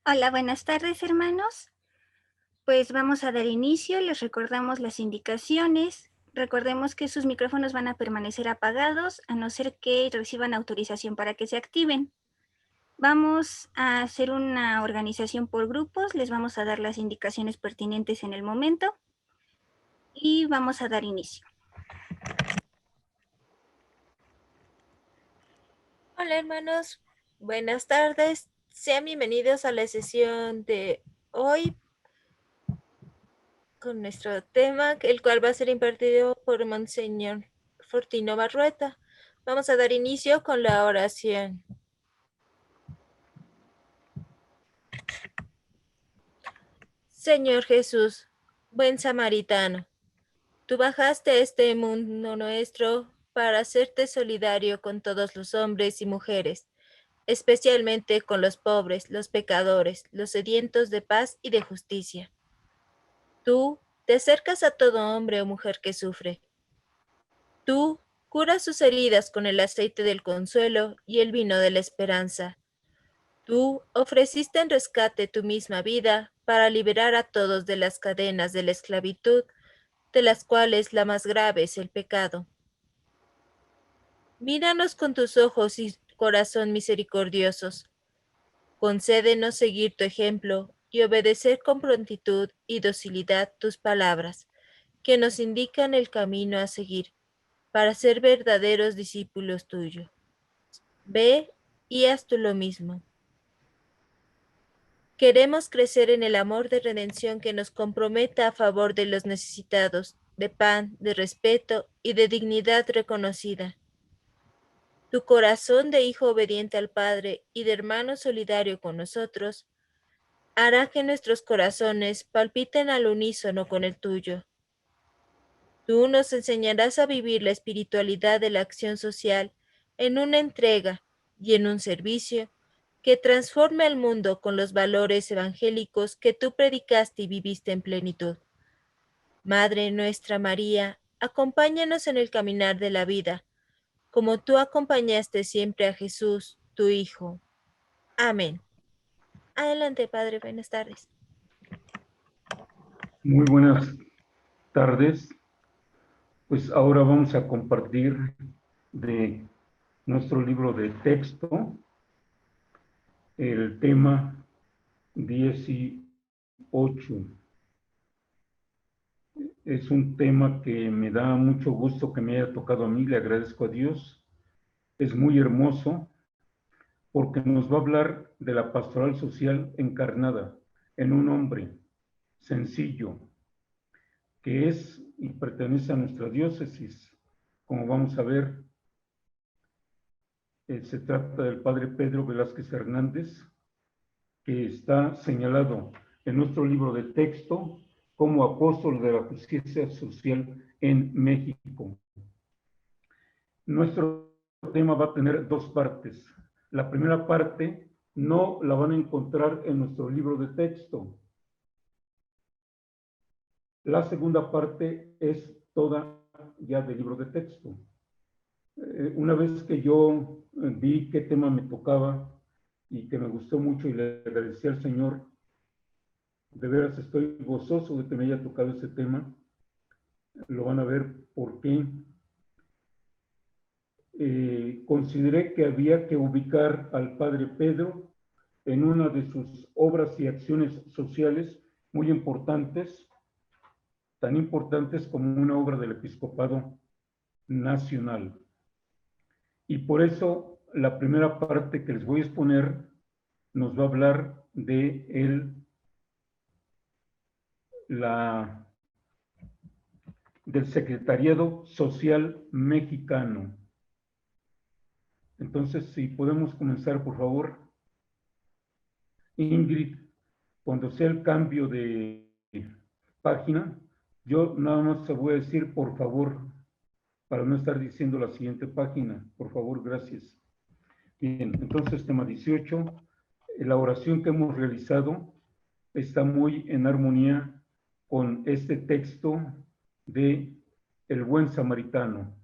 Hola, buenas tardes, hermanos. Pues vamos a dar inicio, les recordamos las indicaciones. Recordemos que sus micrófonos van a permanecer apagados a no ser que reciban autorización para que se activen. Vamos a hacer una organización por grupos, les vamos a dar las indicaciones pertinentes en el momento y vamos a dar inicio. Hola hermanos, buenas tardes. Sean bienvenidos a la sesión de hoy con nuestro tema, el cual va a ser impartido por Monseñor Fortino Barrueta. Vamos a dar inicio con la oración. Señor Jesús, buen samaritano, tú bajaste a este mundo nuestro para hacerte solidario con todos los hombres y mujeres, especialmente con los pobres, los pecadores, los sedientos de paz y de justicia. Tú te acercas a todo hombre o mujer que sufre. Tú curas sus heridas con el aceite del consuelo y el vino de la esperanza. Tú ofreciste en rescate tu misma vida para liberar a todos de las cadenas de la esclavitud, de las cuales la más grave es el pecado. Míranos con tus ojos y corazón misericordiosos. Concédenos seguir tu ejemplo y obedecer con prontitud y docilidad tus palabras, que nos indican el camino a seguir para ser verdaderos discípulos tuyos. Ve y haz tú lo mismo. Queremos crecer en el amor de redención que nos comprometa a favor de los necesitados, de pan, de respeto y de dignidad reconocida. Tu corazón de hijo obediente al Padre y de hermano solidario con nosotros hará que nuestros corazones palpiten al unísono con el tuyo. Tú nos enseñarás a vivir la espiritualidad de la acción social en una entrega y en un servicio que transforme al mundo con los valores evangélicos que tú predicaste y viviste en plenitud. Madre nuestra María, acompáñanos en el caminar de la vida, como tú acompañaste siempre a Jesús, tu Hijo. Amén. Adelante, Padre, buenas tardes. Muy buenas tardes. Pues ahora vamos a compartir de nuestro libro de texto el tema 18. Es un tema que me da mucho gusto que me haya tocado a mí, le agradezco a Dios. Es muy hermoso porque nos va a hablar de la pastoral social encarnada en un hombre sencillo, que es y pertenece a nuestra diócesis. Como vamos a ver, se trata del padre Pedro Velázquez Hernández, que está señalado en nuestro libro de texto como apóstol de la justicia social en México. Nuestro tema va a tener dos partes. La primera parte no la van a encontrar en nuestro libro de texto. La segunda parte es toda ya del libro de texto. Una vez que yo vi qué tema me tocaba y que me gustó mucho y le agradecí al Señor, de veras estoy gozoso de que me haya tocado ese tema. Lo van a ver por qué. Consideré que había que ubicar al Padre Pedro en una de sus obras y acciones sociales muy importantes, tan importantes como una obra del episcopado nacional. Y por eso la primera parte que les voy a exponer nos va a hablar de del Secretariado Social Mexicano. Entonces, si podemos comenzar, por favor, Ingrid, cuando sea el cambio de página, yo nada más te voy a decir, por favor, para no estar diciendo la siguiente página. Por favor, gracias. Bien, entonces, tema 18. La oración que hemos realizado está muy en armonía con este texto de El Buen Samaritano.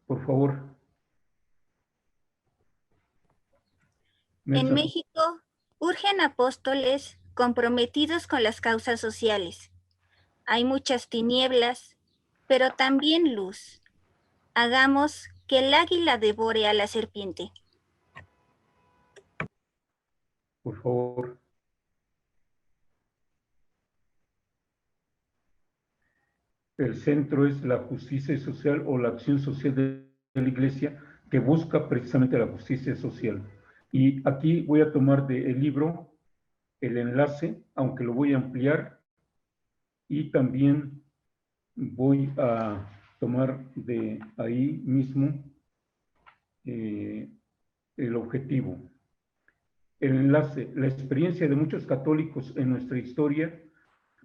Por favor. En Nelsa, México urgen apóstoles comprometidos con las causas sociales. Hay muchas tinieblas, pero también luz. Hagamos que el águila devore a la serpiente. por favor. El centro es la justicia social o la acción social de la Iglesia que busca precisamente la justicia social. Y aquí voy a tomar del libro el enlace, aunque lo voy a ampliar, y también voy a tomar de ahí mismo el objetivo. El enlace, la experiencia de muchos católicos en nuestra historia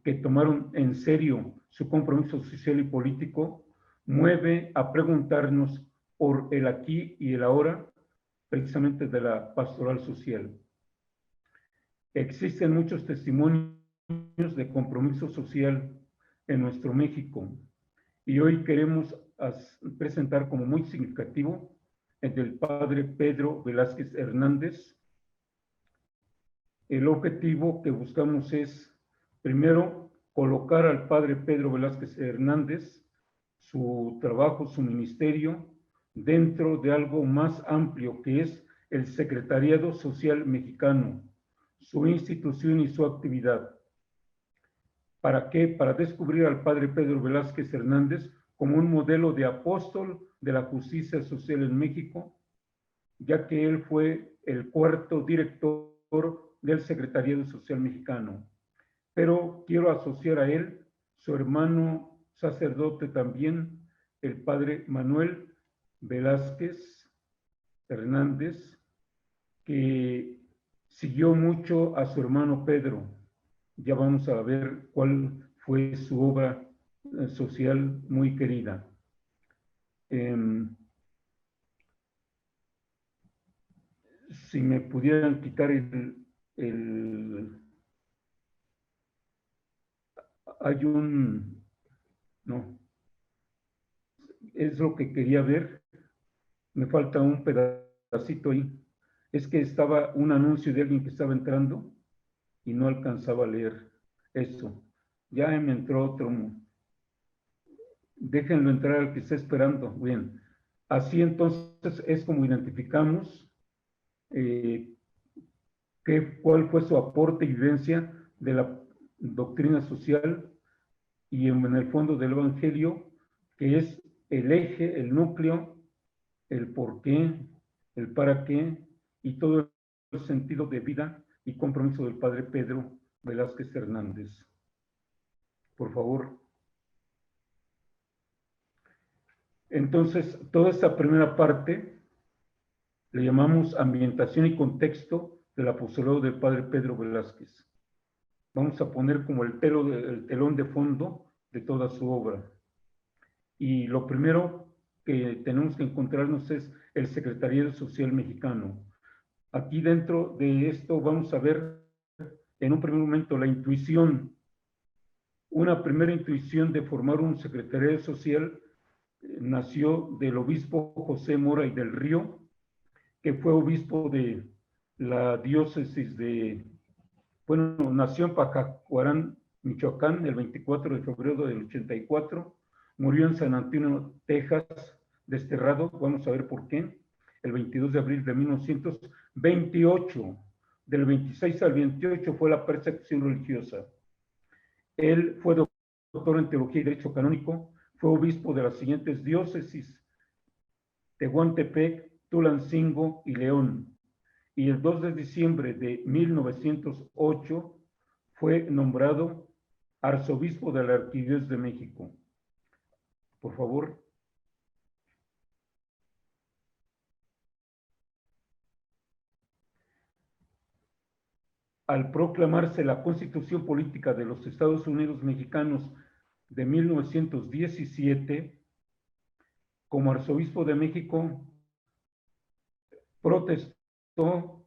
que tomaron en serio su compromiso social y político, mueve a preguntarnos por el aquí y el ahora, precisamente de la pastoral social. Existen muchos testimonios de compromiso social en nuestro México y hoy queremos presentar como muy significativo el del padre Pedro Velázquez Hernández. El objetivo que buscamos es, primero, colocar al padre Pedro Velázquez Hernández, su trabajo, su ministerio, dentro de algo más amplio que es el Secretariado Social Mexicano, su institución y su actividad. ¿Para qué? Para descubrir al padre Pedro Velázquez Hernández como un modelo de apóstol de la justicia social en México, ya que él fue el cuarto director del Secretariado Social Mexicano. Pero quiero asociar a él su hermano sacerdote también, el padre Manuel Velázquez Hernández, que siguió mucho a su hermano Pedro. Ya vamos a ver cuál fue su obra social muy querida. Si me pudieran quitar hay un, no, es lo que quería ver, me falta un pedacito ahí, es que estaba un anuncio de alguien que estaba entrando y no alcanzaba a leer eso, ya me entró otro, déjenlo entrar al que está esperando, bien, así entonces es como identificamos cuál fue su aporte y vivencia de la doctrina social y en el fondo del Evangelio, que es el eje, el núcleo, el por qué, el para qué y todo el sentido de vida y compromiso del padre Pedro Velázquez Hernández. Por favor. Entonces, toda esta primera parte le llamamos ambientación y contexto del apostolado del padre Pedro Velázquez. Vamos a poner como el telón de fondo de toda su obra. Y lo primero que tenemos que encontrarnos es el Secretariado Social Mexicano. Aquí dentro de esto vamos a ver en un primer momento la intuición. Una primera intuición de formar un Secretariado Social nació del obispo José Mora y del Río, que fue obispo de la diócesis de, bueno, nació en Pacacuarán, Michoacán, el 24 de febrero del 84, murió en San Antonio, Texas, desterrado, vamos a ver por qué, el 22 de abril de 1928. Del 26 al 28 fue la persecución religiosa. Él fue doctor en Teología y Derecho Canónico, fue obispo de las siguientes diócesis: Tehuantepec, Tulancingo y León. Y el 2 de diciembre de 1908 fue nombrado arzobispo de la Arquidiócesis de México. Por favor. Al proclamarse la Constitución Política de los Estados Unidos Mexicanos de 1917, como arzobispo de México, protestó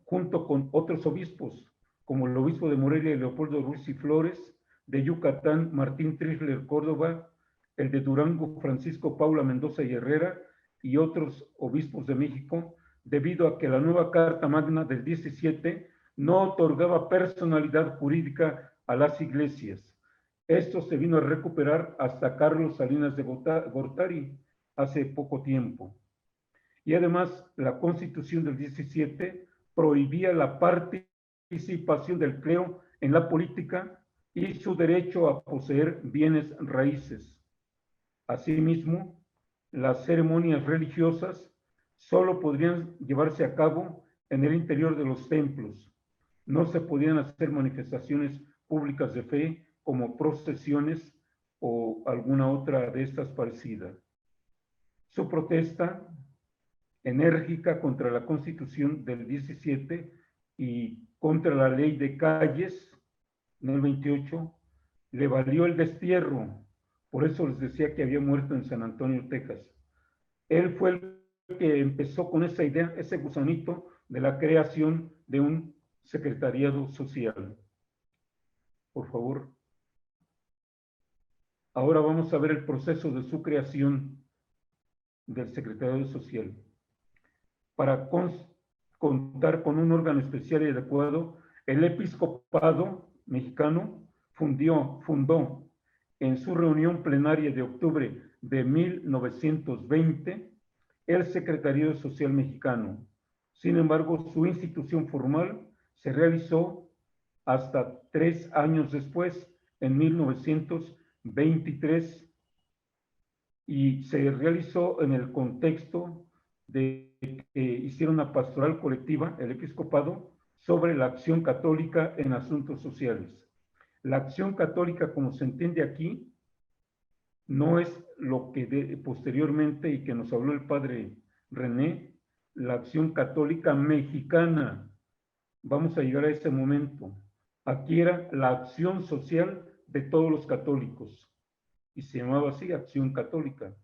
junto con otros obispos, como el obispo de Morelia, Leopoldo Ruiz y Flores, de Yucatán, Martín Trisler Córdoba, el de Durango, Francisco Paula Mendoza y Herrera, y otros obispos de México, debido a que la nueva Carta Magna del 17 no otorgaba personalidad jurídica a las iglesias. Esto se vino a recuperar hasta Carlos Salinas de Gortari hace poco tiempo. Y además, la Constitución del 17 prohibía la participación del clero en la política y su derecho a poseer bienes raíces. Asimismo, las ceremonias religiosas solo podrían llevarse a cabo en el interior de los templos. No se podían hacer manifestaciones públicas de fe como procesiones o alguna otra de estas parecidas. Su protesta enérgica contra la Constitución del 17 y contra la ley de calles en el 28 le valió el destierro. Por eso les decía que había muerto en San Antonio, Texas. Él fue el que empezó con esa idea, ese gusanito de la creación de un secretariado social. Por favor. Ahora vamos a ver el proceso de su creación del secretariado social. Para contar con un órgano especial y adecuado, el episcopado mexicano fundó en su reunión plenaria de octubre de 1920 el Secretariado Social Mexicano. Sin embargo, su institución formal se realizó hasta 3 años después, en 1923, y se realizó en el contexto de que hiciera una pastoral colectiva, el episcopado, sobre la acción católica en asuntos sociales. La acción católica, como se entiende aquí, no es lo que posteriormente, y que nos habló el padre René, la acción católica mexicana. Vamos a llegar a ese momento. Aquí era la acción social de todos los católicos, y se llamaba así, Acción Católica.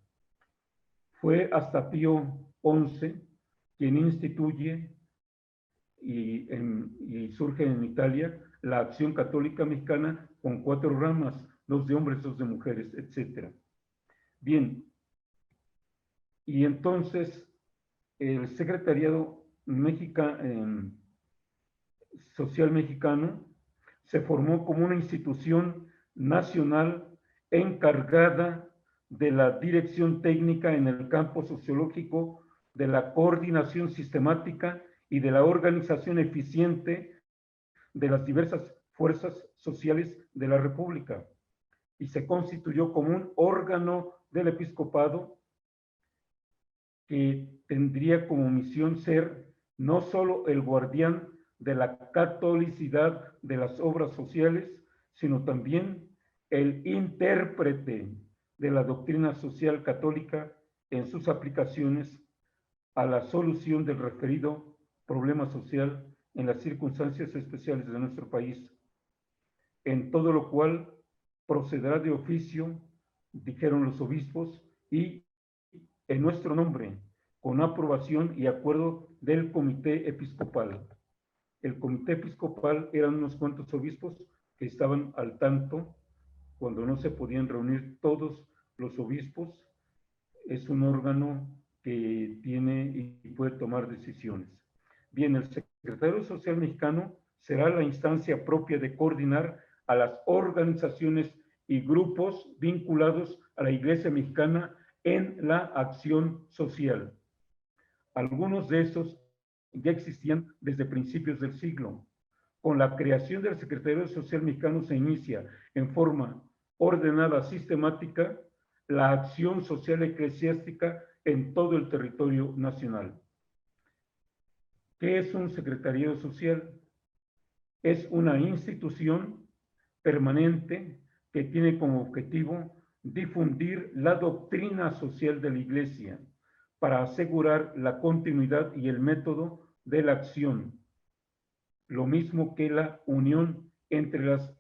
Fue hasta Pío XI quien instituye y surge en Italia la Acción Católica Mexicana con 4 ramas, 2 de hombres, 2 de mujeres, etc. Bien, y entonces el Secretariado Social Mexicano se formó como una institución nacional encargada de la dirección técnica en el campo sociológico, de la coordinación sistemática y de la organización eficiente de las diversas fuerzas sociales de la República, y se constituyó como un órgano del episcopado que tendría como misión ser no solo el guardián de la catolicidad de las obras sociales, sino también el intérprete de la doctrina social católica en sus aplicaciones a la solución del referido problema social en las circunstancias especiales de nuestro país. En todo lo cual procederá de oficio, dijeron los obispos, y en nuestro nombre, con aprobación y acuerdo del comité episcopal. El comité episcopal eran unos cuantos obispos que estaban al tanto cuando no se podían reunir todos los obispos. Es un órgano que tiene y puede tomar decisiones. Bien, el Secretario Social Mexicano será la instancia propia de coordinar a las organizaciones y grupos vinculados a la Iglesia Mexicana en la acción social. Algunos de estos ya existían desde principios del siglo. Con la creación del Secretariado Social Mexicano se inicia en forma ordenada, sistemática, la acción social eclesiástica en todo el territorio nacional. ¿Qué es un secretariado social? Es una institución permanente que tiene como objetivo difundir la doctrina social de la Iglesia para asegurar la continuidad y el método de la acción, lo mismo que la unión entre las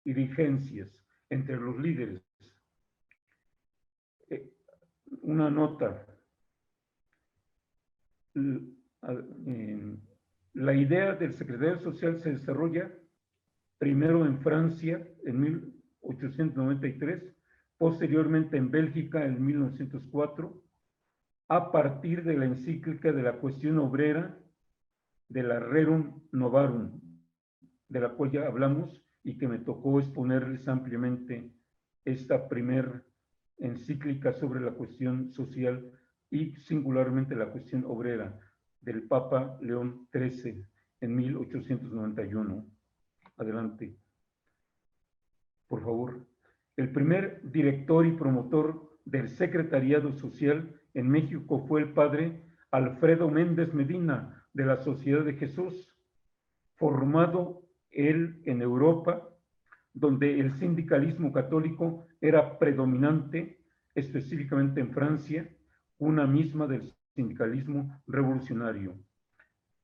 dirigencias, entre los líderes. Una nota. La idea del secretario social se desarrolla primero en Francia en 1893, posteriormente en Bélgica en 1904, a partir de la encíclica de la cuestión obrera de la Rerum Novarum, de la cual ya hablamos y que me tocó exponerles ampliamente esta primer encíclica sobre la cuestión social y singularmente la cuestión obrera del Papa León XIII en 1891. Adelante, por favor. El primer director y promotor del secretariado social en México fue el padre Alfredo Méndez Medina, de la Sociedad de Jesús, formado él en Europa, donde el sindicalismo católico era predominante, específicamente en Francia, una misma del sindicalismo revolucionario.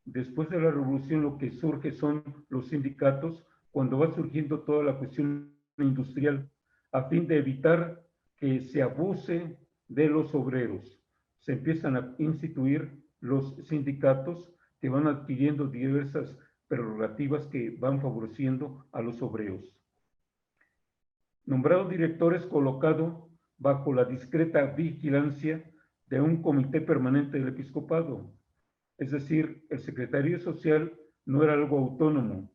Después de la revolución lo que surge son los sindicatos, cuando va surgiendo toda la cuestión industrial, a fin de evitar que se abuse de los obreros. Se empiezan a instituir los sindicatos que van adquiriendo diversas prerrogativas que van favoreciendo a los obreros. Nombrado director es colocado bajo la discreta vigilancia de un comité permanente del episcopado. Es decir, el secretario social no era algo autónomo,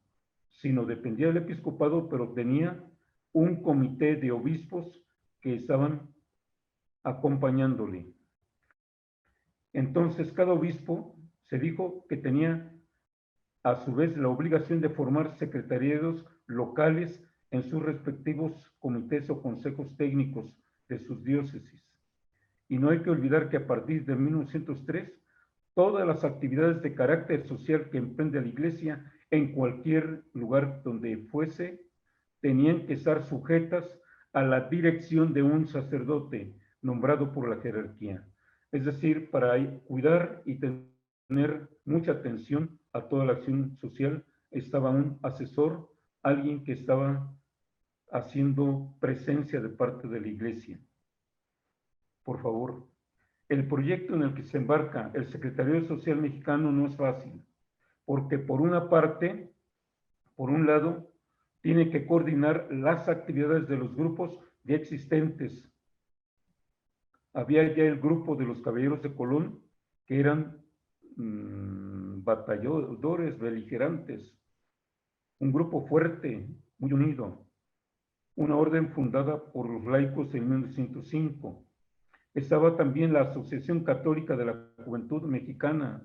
sino dependía del episcopado, pero tenía un comité de obispos que estaban acompañándole. Entonces, cada obispo se dijo que tenía a su vez la obligación de formar secretariados locales en sus respectivos comités o consejos técnicos de sus diócesis. Y no hay que olvidar que a partir de 1903, todas las actividades de carácter social que emprende la Iglesia en cualquier lugar donde fuese, tenían que estar sujetas a la dirección de un sacerdote nombrado por la jerarquía. Es decir, para cuidar y tener mucha atención a toda la acción social, estaba un asesor, alguien que estaba haciendo presencia de parte de la Iglesia. Por favor. El proyecto en el que se embarca el Secretariado Social Mexicano no es fácil, porque por una parte, por un lado, tiene que coordinar las actividades de los grupos ya existentes. Había ya el grupo de los Caballeros de Colón, que eran batalladores beligerantes, un grupo fuerte, muy unido, una orden fundada por los laicos en 1905. Estaba también la Asociación Católica de la Juventud Mexicana,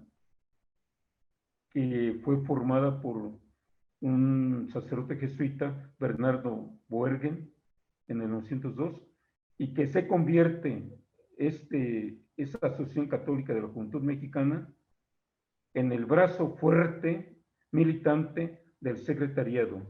que fue formada por un sacerdote jesuita, Bernardo Boergen, en el 1902, y que se convierte esa Asociación Católica de la Juventud Mexicana en el brazo fuerte, militante del secretariado.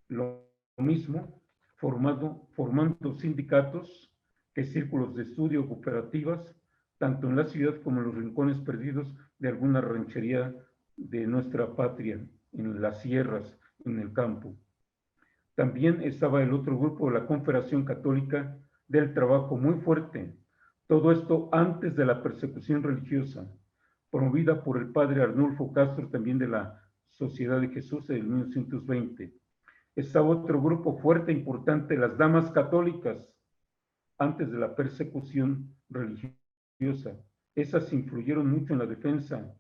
Lo mismo, formando sindicatos, que círculos de estudio, cooperativas, tanto en la ciudad como en los rincones perdidos de alguna ranchería de nuestra patria, en las sierras, en el campo. También estaba el otro grupo, la Confederación Católica del Trabajo, muy fuerte. Todo esto antes de la persecución religiosa, promovida por el padre Arnulfo Castro, también de la Sociedad de Jesús, en 1920. Estaba otro grupo fuerte e importante, las Damas Católicas, antes de la persecución religiosa. Esas influyeron mucho en la defensa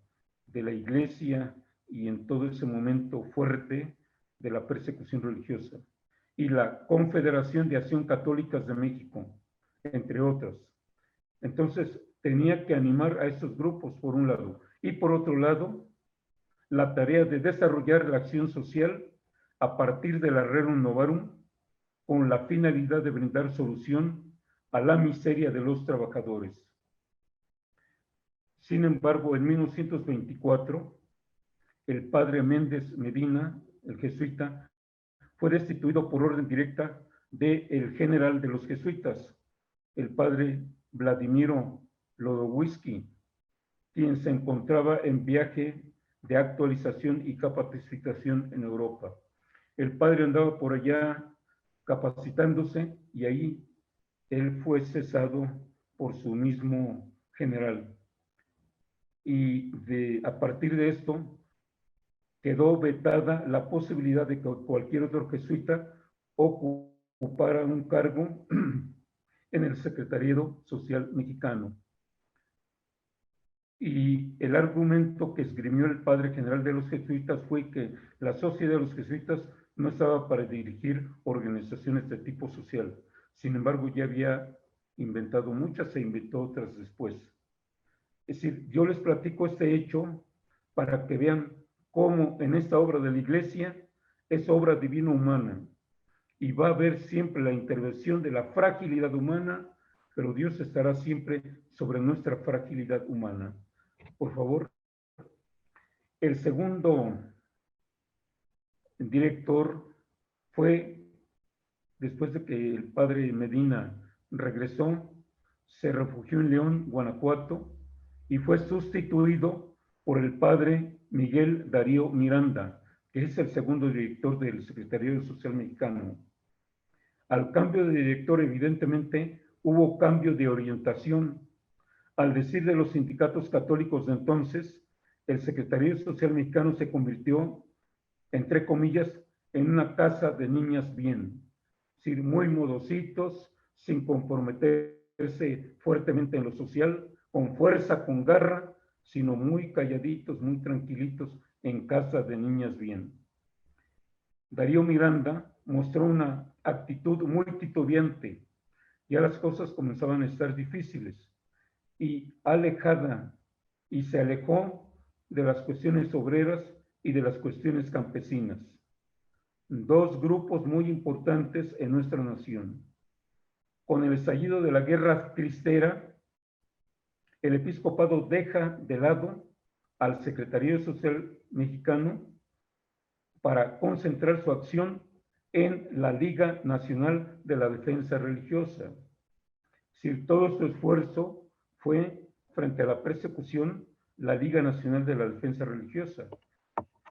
de la Iglesia y en todo ese momento fuerte de la persecución religiosa. Y la Confederación de Acción Católicas de México, entre otras. Entonces, tenía que animar a estos grupos, por un lado. Y por otro lado, la tarea de desarrollar la acción social a partir de la Rerum Novarum, con la finalidad de brindar solución a la miseria de los trabajadores. Sin embargo, en 1924, el padre Méndez Medina, el jesuita, fue destituido por orden directa del general de los jesuitas, el padre Vladimiro Lodowisky, quien se encontraba en viaje de actualización y capacitación en Europa. El padre andaba por allá capacitándose y ahí él fue cesado por su mismo general. Y a partir de esto quedó vetada la posibilidad de que cualquier otro jesuita ocupara un cargo en el Secretariado Social Mexicano. Y el argumento que esgrimió el padre general de los jesuitas fue que la sociedad de los jesuitas no estaba para dirigir organizaciones de tipo social. Sin embargo, ya había inventado muchas e inventó otras después. Es decir, yo les platico este hecho para que vean cómo en esta obra de la Iglesia es obra divino-humana y va a haber siempre la intervención de la fragilidad humana, pero Dios estará siempre sobre nuestra fragilidad humana. Por favor. El segundo director fue, después de que el padre Medina regresó, se refugió en León, Guanajuato, y fue sustituido por el padre Miguel Darío Miranda, que es el segundo director del Secretariado Social Mexicano. Al cambio de director, evidentemente, hubo cambio de orientación. Al decir de los sindicatos católicos de entonces, el Secretariado Social Mexicano se convirtió, entre comillas, en una casa de niñas bien, es decir, muy modositos, sin comprometerse fuertemente en lo social, con fuerza, con garra, sino muy calladitos, muy tranquilitos, en casa de niñas bien. Darío Miranda mostró una actitud muy titubeante, ya las cosas comenzaban a estar difíciles, y alejada, y se alejó de las cuestiones obreras y de las cuestiones campesinas. Dos grupos muy importantes en nuestra nación. Con el estallido de la Guerra Cristera, el episcopado deja de lado al Secretariado Social Mexicano para concentrar su acción en la Liga Nacional de la Defensa Religiosa. Es decir, todo su esfuerzo fue frente a la persecución, la Liga Nacional de la Defensa Religiosa.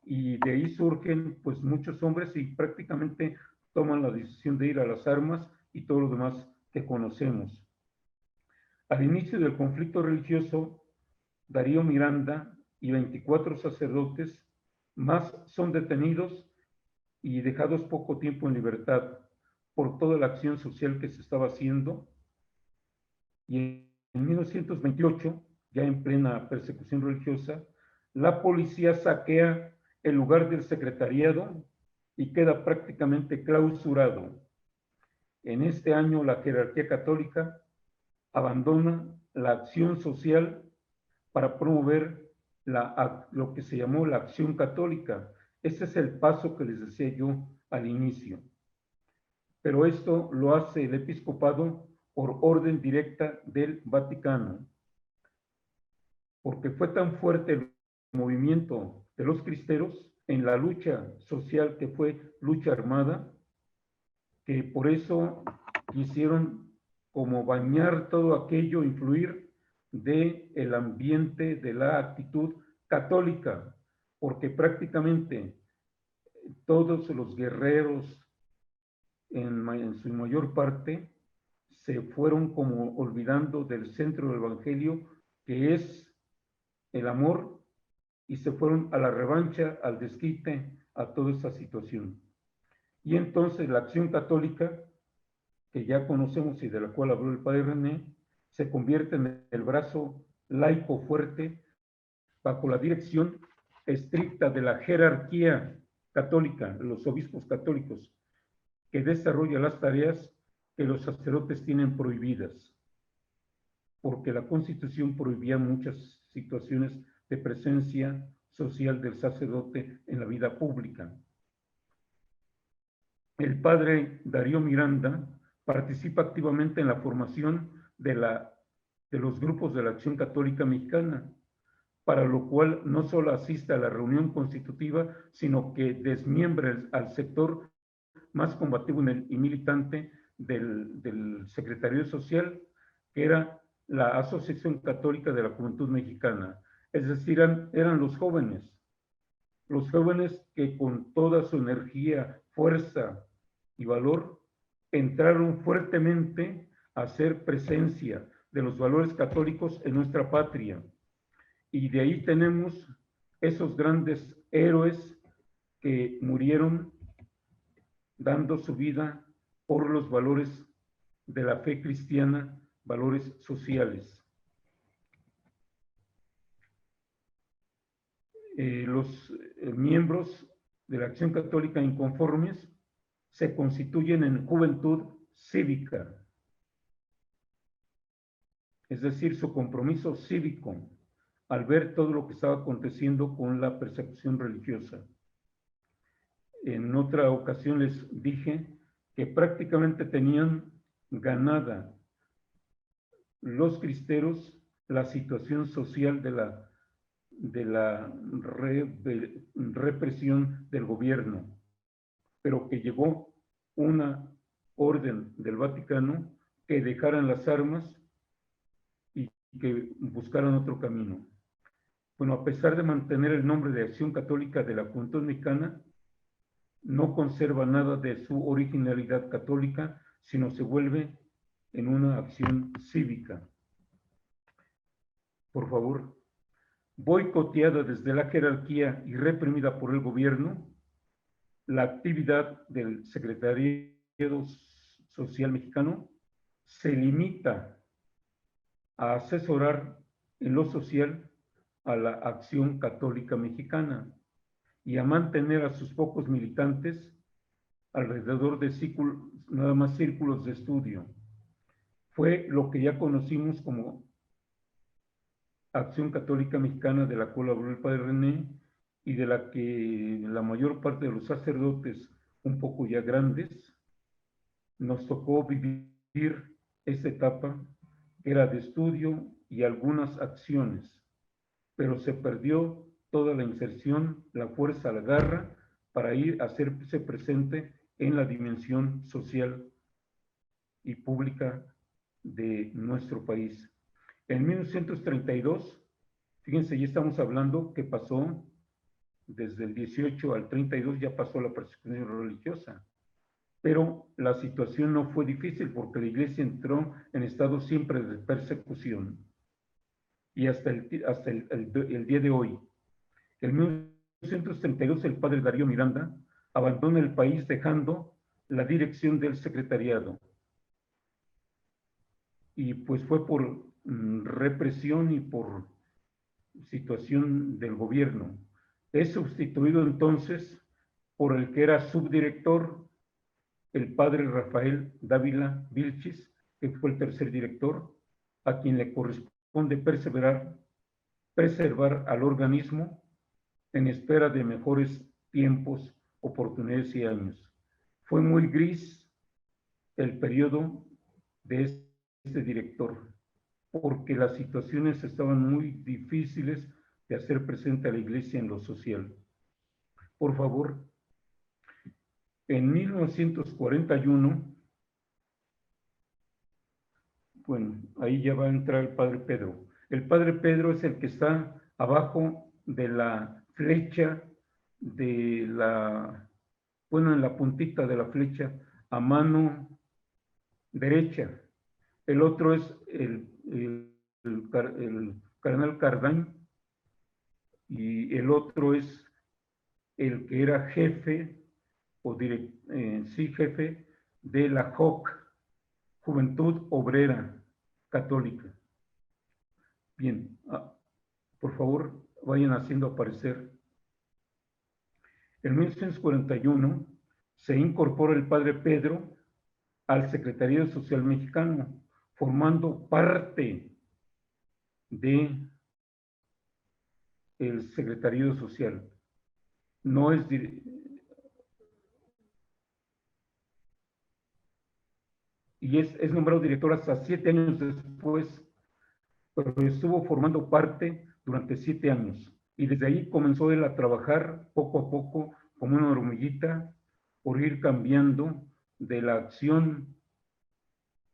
Y de ahí surgen pues muchos hombres y prácticamente toman la decisión de ir a las armas y todo lo demás que conocemos. Al inicio del conflicto religioso, Darío Miranda y 24 sacerdotes más son detenidos y dejados poco tiempo en libertad por toda la acción social que se estaba haciendo. Y en 1928, ya en plena persecución religiosa, la policía saquea el lugar del secretariado y queda prácticamente clausurado. En este año la jerarquía católica abandona la acción social para promover lo que se llamó la acción católica. Ese es el paso que les decía yo al inicio. Pero esto lo hace el episcopado por orden directa del Vaticano, porque fue tan fuerte el movimiento de los cristeros en la lucha social que fue lucha armada, que por eso quisieron como bañar todo aquello, influir del ambiente, de la actitud católica, porque prácticamente todos los guerreros, en su mayor parte, se fueron como olvidando del centro del Evangelio, que es el amor, y se fueron a la revancha, al desquite, a toda esa situación. Y entonces la acción católica, que ya conocemos y de la cual habló el padre René, se convierte en el brazo laico fuerte bajo la dirección estricta de la jerarquía católica, los obispos católicos, que desarrolla las tareas que los sacerdotes tienen prohibidas, porque la Constitución prohibía muchas situaciones de presencia social del sacerdote en la vida pública. El padre Darío Miranda participa activamente en la formación de los grupos de la Acción Católica Mexicana, para lo cual no solo asiste a la reunión constitutiva, sino que desmiembra al sector más combativo y militante del Secretariado Social, que era la Asociación Católica de la Juventud Mexicana. Es decir, eran los jóvenes que con toda su energía, fuerza y valor entraron fuertemente a hacer presencia de los valores católicos en nuestra patria. Y de ahí tenemos esos grandes héroes que murieron dando su vida por los valores de la fe cristiana, valores sociales. Los miembros de la Acción Católica Inconformes se constituyen en juventud cívica, es decir, su compromiso cívico al ver todo lo que estaba aconteciendo con la persecución religiosa. En otra ocasión les dije que prácticamente tenían ganada los cristeros la situación social de la represión del gobierno, pero que llegó una orden del Vaticano que dejaran las armas y que buscaran otro camino. Bueno, a pesar de mantener el nombre de Acción Católica de la Juventud Mexicana, no conserva nada de su originalidad católica, sino se vuelve en una acción cívica. Por favor, boicoteada desde la jerarquía y reprimida por el gobierno, la actividad del Secretariado Social Mexicano se limita a asesorar en lo social a la Acción Católica Mexicana y a mantener a sus pocos militantes alrededor de nada más círculos de estudio. Fue lo que ya conocimos como Acción Católica Mexicana, de la cual habló el padre René, y de la que la mayor parte de los sacerdotes, un poco ya grandes, nos tocó vivir esta etapa que era de estudio y algunas acciones, pero se perdió toda la inserción, la fuerza, la garra para ir a hacerse presente en la dimensión social y pública de nuestro país. En 1932, fíjense, ya estamos hablando que pasó desde el 18 al 32, ya pasó la persecución religiosa, pero la situación no fue difícil porque la iglesia entró en estado siempre de persecución y hasta el día de hoy. En 1932 el padre Darío Miranda abandona el país dejando la dirección del secretariado. Y pues fue por represión y por situación del gobierno. Es sustituido entonces por el que era subdirector, el padre Rafael Dávila Vilchis, que fue el tercer director, a quien le corresponde preservar al organismo en espera de mejores tiempos, oportunidades y años. Fue muy gris el periodo de este director, porque las situaciones estaban muy difíciles de hacer presente a la iglesia en lo social. Por favor, en 1941, bueno, ahí ya va a entrar el padre Pedro. El padre Pedro es el que está abajo de la flecha de bueno, en la puntita de la flecha a mano derecha. El otro es el cardenal Cardañ, y el otro es el que era jefe, jefe de la JOC, Juventud Obrera Católica. Bien, por favor, vayan haciendo aparecer. En 1941 se incorpora el padre Pedro al Secretariado Social Mexicano, formando parte de el Secretariado Social. No es y es nombrado director hasta 7 años después, pero estuvo formando parte durante 7 años. Y desde ahí comenzó él a trabajar poco a poco como una hormiguita por ir cambiando de la acción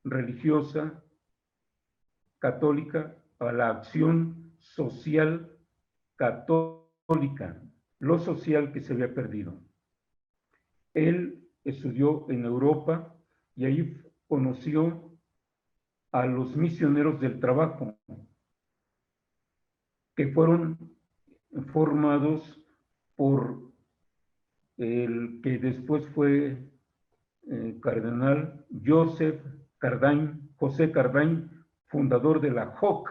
religiosa católica a la acción social católica, lo social que se había perdido. Él estudió en Europa y ahí conoció a los misioneros del trabajo, que fueron formados por el que después fue cardenal Joseph José Cardain, fundador de la JOC,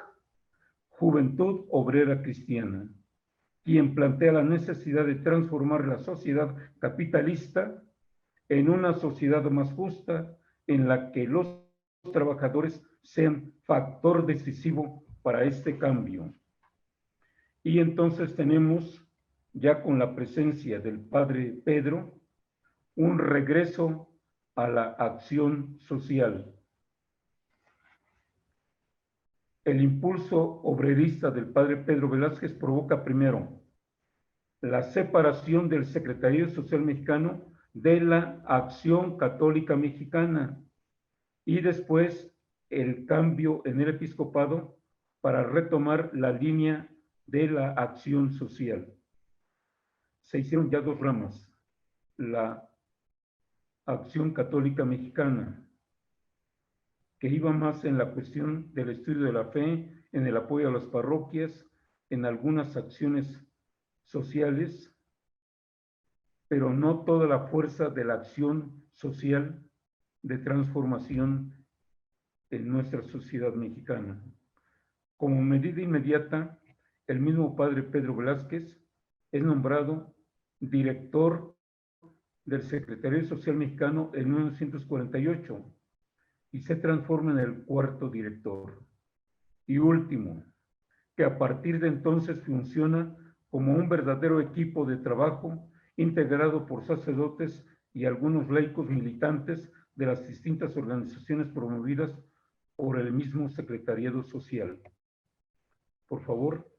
Juventud Obrera Cristiana, quien plantea la necesidad de transformar la sociedad capitalista en una sociedad más justa, en la que los trabajadores sean factor decisivo para este cambio. Y entonces tenemos, ya con la presencia del Padre Pedro, un regreso a la acción social. El impulso obrerista del Padre Pedro Velázquez provoca primero la separación del Secretariado Social Mexicano de la Acción Católica Mexicana y después el cambio en el episcopado para retomar la línea de la acción social. Se hicieron ya dos ramas, la Acción Católica Mexicana, que iba más en la cuestión del estudio de la fe, en el apoyo a las parroquias, en algunas acciones sociales, pero no toda la fuerza de la acción social de transformación en nuestra sociedad mexicana. Como medida inmediata, el mismo Padre Pedro Velázquez es nombrado director del Secretariado Social Mexicano en 1948 y se transforma en el cuarto director. Y último, que a partir de entonces funciona como un verdadero equipo de trabajo integrado por sacerdotes y algunos laicos militantes de las distintas organizaciones promovidas por el mismo Secretariado Social. Por favor.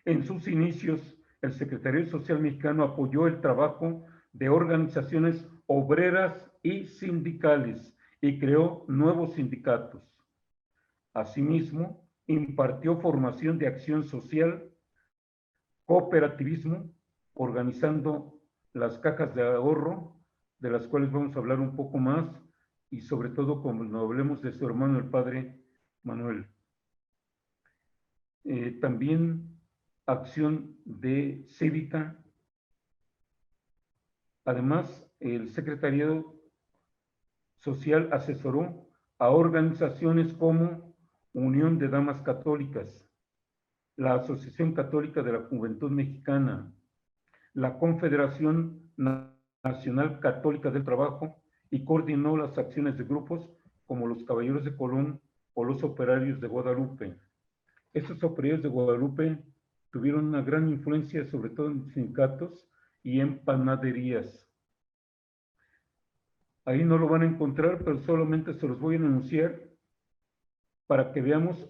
En sus inicios, el Secretariado Social Mexicano apoyó el trabajo de organizaciones obreras y sindicales y creó nuevos sindicatos. Asimismo, impartió formación de acción social, cooperativismo, organizando las cajas de ahorro, de las cuales vamos a hablar un poco más, y sobre todo cuando hablemos de su hermano el Padre Manuel. También acción de cívica. Además, el Secretariado Social asesoró a organizaciones como Unión de Damas Católicas, la Asociación Católica de la Juventud Mexicana, la Confederación Nacional Católica del Trabajo, y coordinó las acciones de grupos como los Caballeros de Colón o los Operarios de Guadalupe. Estos operarios de Guadalupe tuvieron una gran influencia, sobre todo en sindicatos y en panaderías. Ahí no lo van a encontrar, pero solamente se los voy a enunciar para que veamos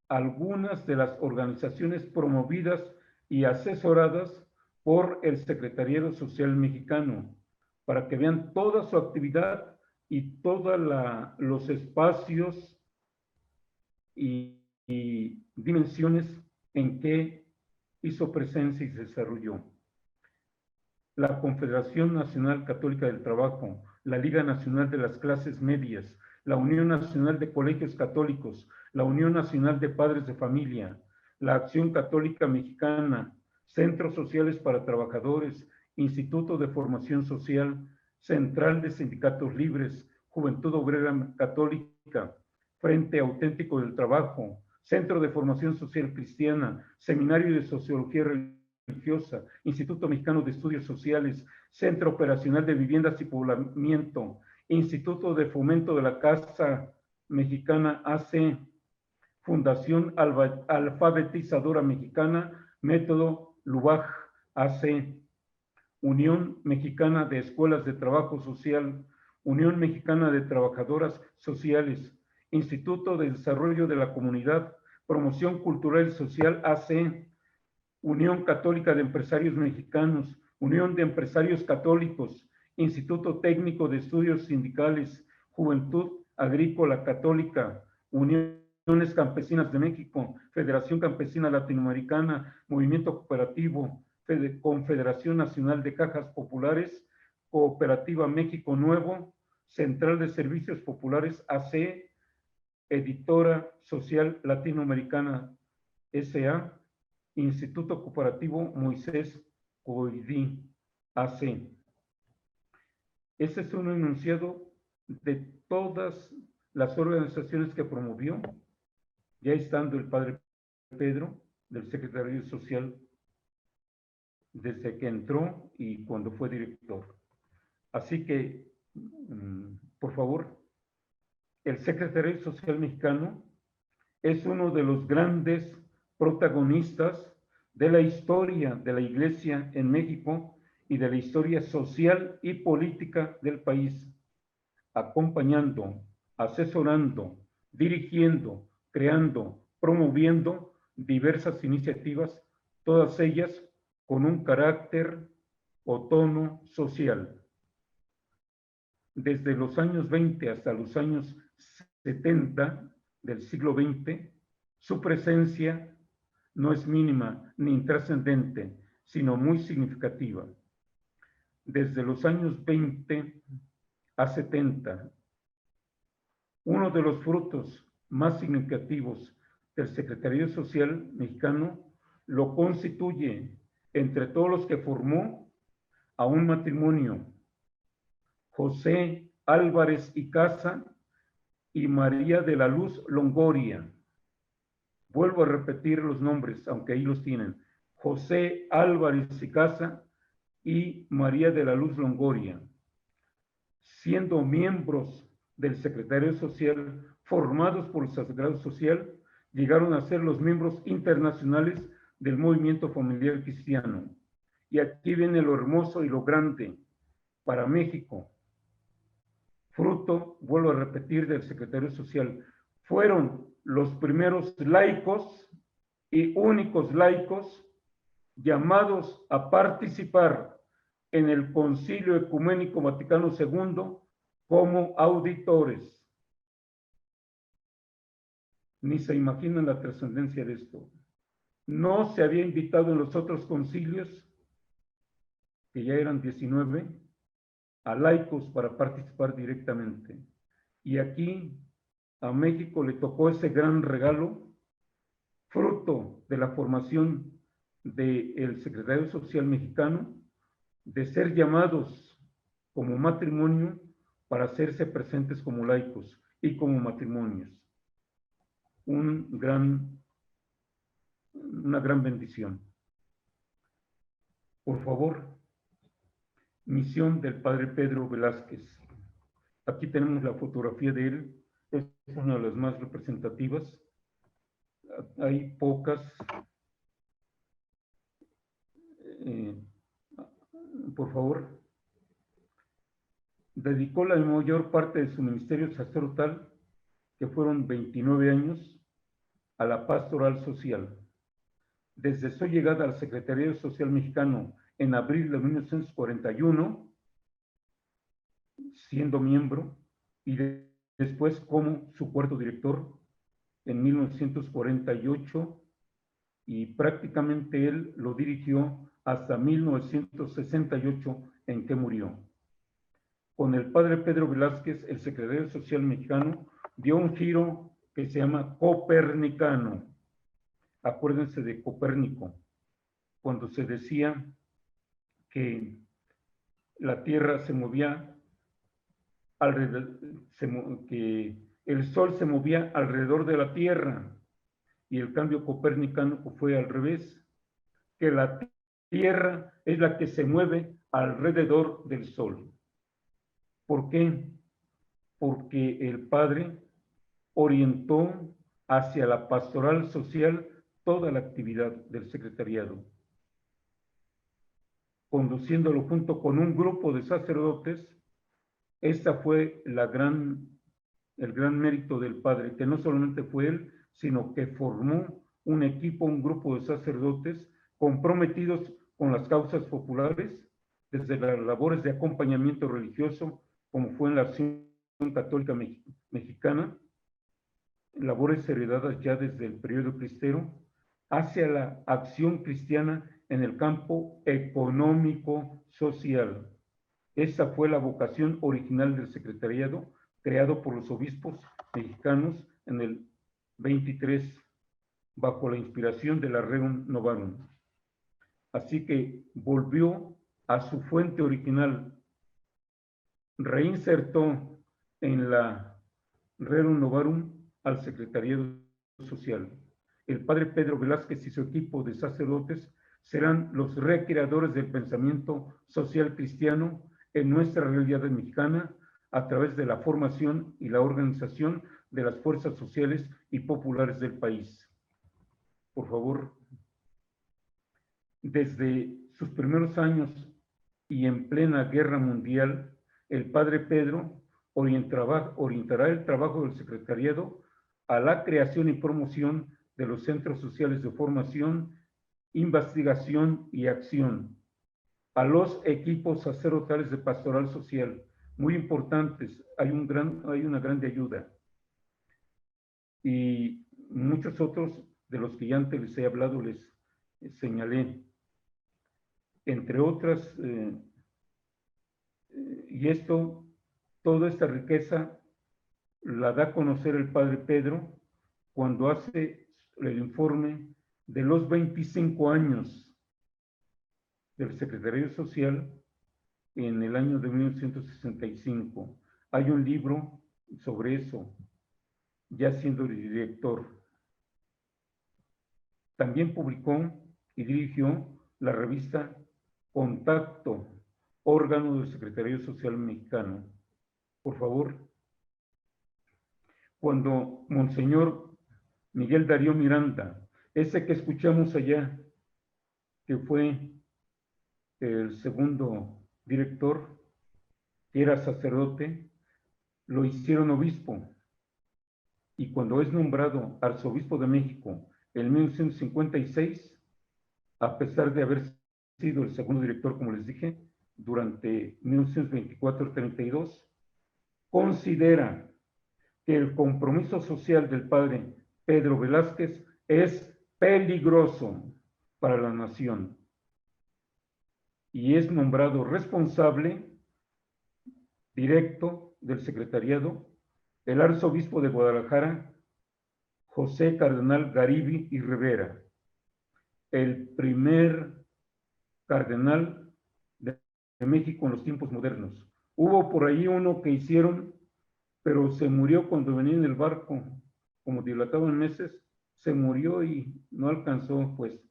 algunas de las organizaciones promovidas y asesoradas por el Secretariado Social Mexicano, para que vean toda su actividad y todos los espacios y dimensiones en que hizo presencia y se desarrolló. La Confederación Nacional Católica del Trabajo, la Liga Nacional de las Clases Medias, la Unión Nacional de Colegios Católicos, la Unión Nacional de Padres de Familia, la Acción Católica Mexicana, Centros Sociales para Trabajadores, Instituto de Formación Social, Central de Sindicatos Libres, Juventud Obrera Católica, Frente Auténtico del Trabajo, Centro de Formación Social Cristiana, Seminario de Sociología Religiosa, Instituto Mexicano de Estudios Sociales, Centro Operacional de Viviendas y Poblamiento, Instituto de Fomento de la Casa Mexicana AC, Fundación Alfabetizadora Mexicana, Método Lubaj AC, Unión Mexicana de Escuelas de Trabajo Social, Unión Mexicana de Trabajadoras Sociales, Instituto de Desarrollo de la Comunidad, Promoción Cultural y Social AC, Unión Católica de Empresarios Mexicanos, Unión de Empresarios Católicos, Instituto Técnico de Estudios Sindicales, Juventud Agrícola Católica, Uniones Campesinas de México, Federación Campesina Latinoamericana, Movimiento Cooperativo, Confederación Nacional de Cajas Populares, Cooperativa México Nuevo, Central de Servicios Populares AC, Editora Social Latinoamericana SA, Instituto Cooperativo Moisés Coidí AC. Ese es un enunciado de todas las organizaciones que promovió, ya estando el padre Pedro, del Secretario Social, desde que entró y cuando fue director. Así que, por favor, el Secretario Social Mexicano es uno de los grandes protagonistas de la historia de la Iglesia en México y de la historia social y política del país, acompañando, asesorando, dirigiendo, creando, promoviendo diversas iniciativas, todas ellas con un carácter o tono social. Desde los años 20 hasta los años 70 del siglo XX, su presencia no es mínima ni intrascendente, sino muy significativa. Desde los años 20 a 70, uno de los frutos más significativos del Secretariado Social Mexicano lo constituye, entre todos los que formó, a un matrimonio, José Álvarez y Casa y María de la Luz Longoria. Vuelvo a repetir los nombres, aunque ahí los tienen. José Álvarez y Casa y María de la Luz Longoria, siendo miembros del Secretariado Social, formados por el Sagrado Social, llegaron a ser los miembros internacionales del movimiento familiar cristiano. Y aquí viene lo hermoso y lo grande para México. Fruto, vuelvo a repetir, del Secretario Social. Fueron los primeros laicos y únicos laicos llamados a participar en el Concilio Ecuménico Vaticano II como auditores. Ni se imaginan la trascendencia de esto. No se había invitado en los otros concilios, que ya eran 19, a laicos para participar directamente. Y aquí a México le tocó ese gran regalo, fruto de la formación del Secretario Social Mexicano, de ser llamados como matrimonio para hacerse presentes como laicos y como matrimonios. Una gran bendición. Por favor, misión del padre Pedro Velázquez. Aquí tenemos la fotografía de él, es una de las más representativas. Hay pocas. Por favor. Dedicó la mayor parte de su ministerio sacerdotal, que fueron 29 años, a la pastoral social. Desde su llegada al Secretariado Social Mexicano en abril de 1941, siendo miembro, y después como su cuarto director en 1948, y prácticamente él lo dirigió hasta 1968, en que murió. Con el padre Pedro Velázquez, el Secretario Social Mexicano dio un giro que se llama copernicano. Acuérdense de Copérnico, cuando se decía que la Tierra se movía alrededor, que el Sol se movía alrededor de la Tierra, y el cambio copernicano fue al revés, que la Tierra es la que se mueve alrededor del Sol. ¿Por qué? Porque el Padre orientó hacia la pastoral social toda la actividad del secretariado, conduciéndolo junto con un grupo de sacerdotes. Esta fue el gran mérito del Padre, que no solamente fue él, sino que formó un equipo, un grupo de sacerdotes comprometidos con las causas populares, desde las labores de acompañamiento religioso, como fue en la Acción Católica Mexicana, labores heredadas ya desde el periodo cristero, hacia la acción cristiana en el campo económico-social. Esa fue la vocación original del secretariado, creado por los obispos mexicanos en el 23, bajo la inspiración de la Rerum Novarum. Así que volvió a su fuente original, reinsertó en la Rerum Novarum al Secretariado Social. El padre Pedro Velázquez y su equipo de sacerdotes serán los recreadores del pensamiento social cristiano en nuestra realidad mexicana a través de la formación y la organización de las fuerzas sociales y populares del país. Por favor, desde sus primeros años y en plena guerra mundial, el padre Pedro orientará el trabajo del secretariado a la creación y promoción de los centros sociales de formación, investigación y acción, a los equipos sacerdotales de pastoral social, muy importantes, hay una gran ayuda, y muchos otros de los que ya antes les he hablado, les señalé, entre otras, y toda esta riqueza la da a conocer el padre Pedro cuando hace el informe de los 25 años del Secretariado Social en el año de 1965. Hay un libro sobre eso, ya siendo director. También publicó y dirigió la revista Contacto, órgano del Secretariado Social Mexicano. Por favor, cuando Monseñor Miguel Darío Miranda, ese que escuchamos allá, que fue el segundo director, que era sacerdote, lo hicieron obispo. Y cuando es nombrado arzobispo de México en 1956, a pesar de haber sido el segundo director, como les dije, durante 1924-32, considera que el compromiso social del padre Pedro Velázquez es peligroso para la nación y es nombrado responsable directo del secretariado el arzobispo de Guadalajara, José Cardenal Garibi y Rivera, el primer cardenal de México en los tiempos modernos. Hubo por ahí uno que hicieron, pero se murió cuando venía en el barco, como dilataban meses, se murió y no alcanzó, pues.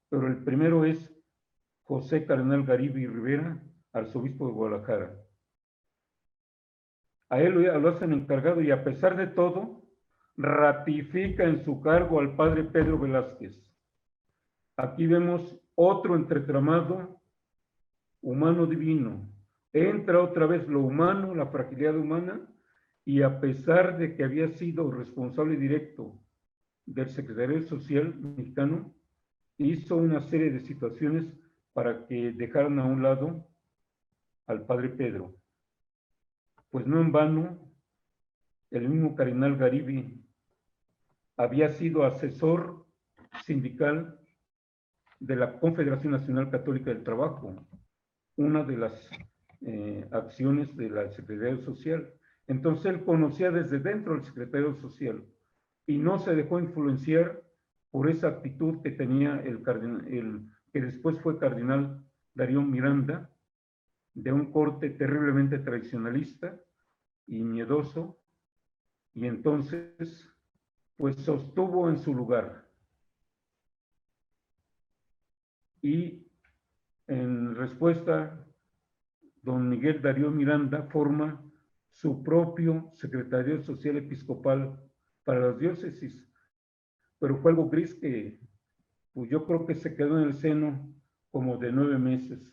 Pero el primero es José Cardenal Garibi y Rivera, arzobispo de Guadalajara. A él lo hacen encargado y a pesar de todo, ratifica en su cargo al padre Pedro Velázquez. Aquí vemos otro entretramado humano-divino. Entra otra vez lo humano, la fragilidad humana, y a pesar de que había sido responsable directo del Secretariado Social Mexicano, hizo una serie de situaciones para que dejaran a un lado al padre Pedro. Pues no en vano, el mismo Cardenal Garibi había sido asesor sindical de la Confederación Nacional Católica del Trabajo, una de las acciones de la Secretaría Social. Entonces él conocía desde dentro del Secretario Social y no se dejó influenciar por esa actitud que tenía el que después fue cardenal Darío Miranda, de un corte terriblemente tradicionalista y miedoso, y entonces pues sostuvo en su lugar. Y en respuesta, don Miguel Darío Miranda forma su propio Secretariado Social Episcopal para las diócesis, pero fue algo gris que pues yo creo que se quedó en el seno como de 9 meses.